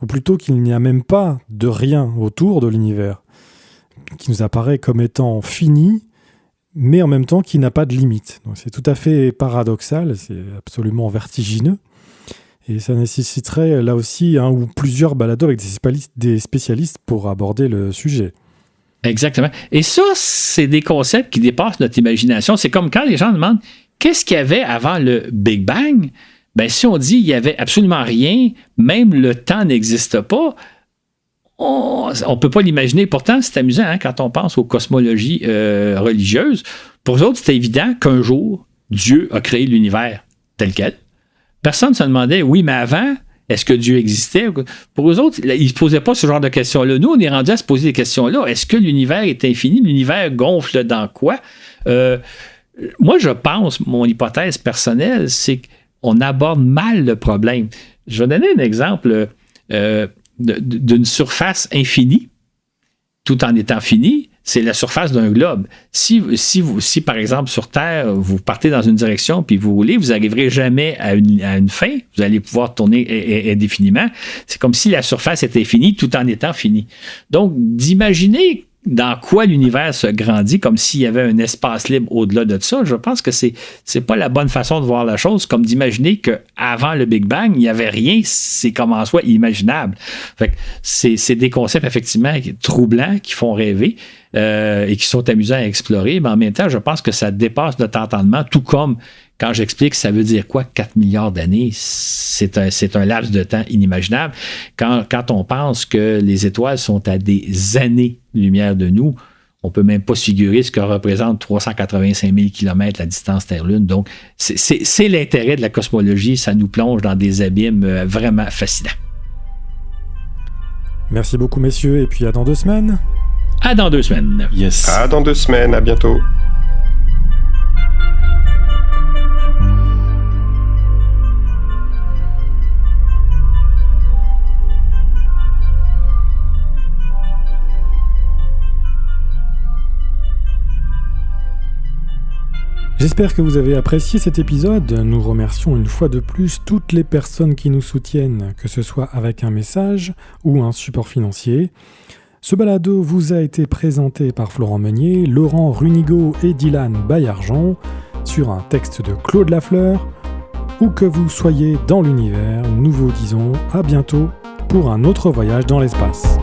ou plutôt qu'il n'y a même pas de rien autour de l'univers, qui nous apparaît comme étant fini, mais en même temps qui n'a pas de limite. Donc c'est tout à fait paradoxal, c'est absolument vertigineux, et ça nécessiterait là aussi un ou plusieurs balados avec des spécialistes pour aborder le sujet. Exactement. Et ça, c'est des concepts qui dépassent notre imagination. C'est comme quand les gens demandent qu'est-ce qu'il y avait avant le Big Bang? Ben, si on dit qu'il n'y avait absolument rien, même le temps n'existe pas, on ne peut pas l'imaginer. Pourtant, c'est amusant quand on pense aux cosmologies religieuses. Pour eux autres, c'était évident qu'un jour, Dieu a créé l'univers tel quel. Personne ne se demandait, oui, mais avant, est-ce que Dieu existait? Pour eux autres, ils ne se posaient pas ce genre de questions-là. Nous, on est rendu à se poser des questions-là. Est-ce que l'univers est infini? L'univers gonfle dans quoi? Moi, je pense, mon hypothèse personnelle, c'est qu'on aborde mal le problème. Je vais donner un exemple d'une surface infinie, tout en étant finie. c'est la surface d'un globe. Si, par exemple, sur Terre, vous partez dans une direction puis vous roulez, vous n'arriverez jamais à une fin. Vous allez pouvoir tourner indéfiniment. C'est comme si la surface était finie tout en étant finie. Donc, d'imaginer dans quoi l'univers se grandit, comme s'il y avait un espace libre au-delà de ça, je pense que c'est pas la bonne façon de voir la chose, comme d'imaginer qu'avant le Big Bang, il n'y avait rien, c'est comme en soi imaginable. Fait que c'est des concepts effectivement troublants, qui font rêver et qui sont amusants à explorer, mais en même temps, je pense que ça dépasse notre entendement, tout comme quand j'explique ça veut dire quoi 4 milliards d'années, c'est un laps de temps inimaginable. Quand on pense que les étoiles sont à des années-lumière de nous, on ne peut même pas se figurer ce que représente 385 000 km la distance Terre-Lune. Donc, c'est l'intérêt de la cosmologie. Ça nous plonge dans des abîmes vraiment fascinants. Merci beaucoup, messieurs, et puis à dans 2 semaines. À dans 2 semaines. Yes. À dans 2 semaines, à bientôt. J'espère que vous avez apprécié cet épisode. Nous remercions une fois de plus toutes les personnes qui nous soutiennent, que ce soit avec un message ou un support financier. Ce balado vous a été présenté par Florent Meunier, Laurent Runigo et Dylan Baillargeon sur un texte de Claude Lafleur. Où que vous soyez dans l'univers, nous vous disons à bientôt pour un autre voyage dans l'espace.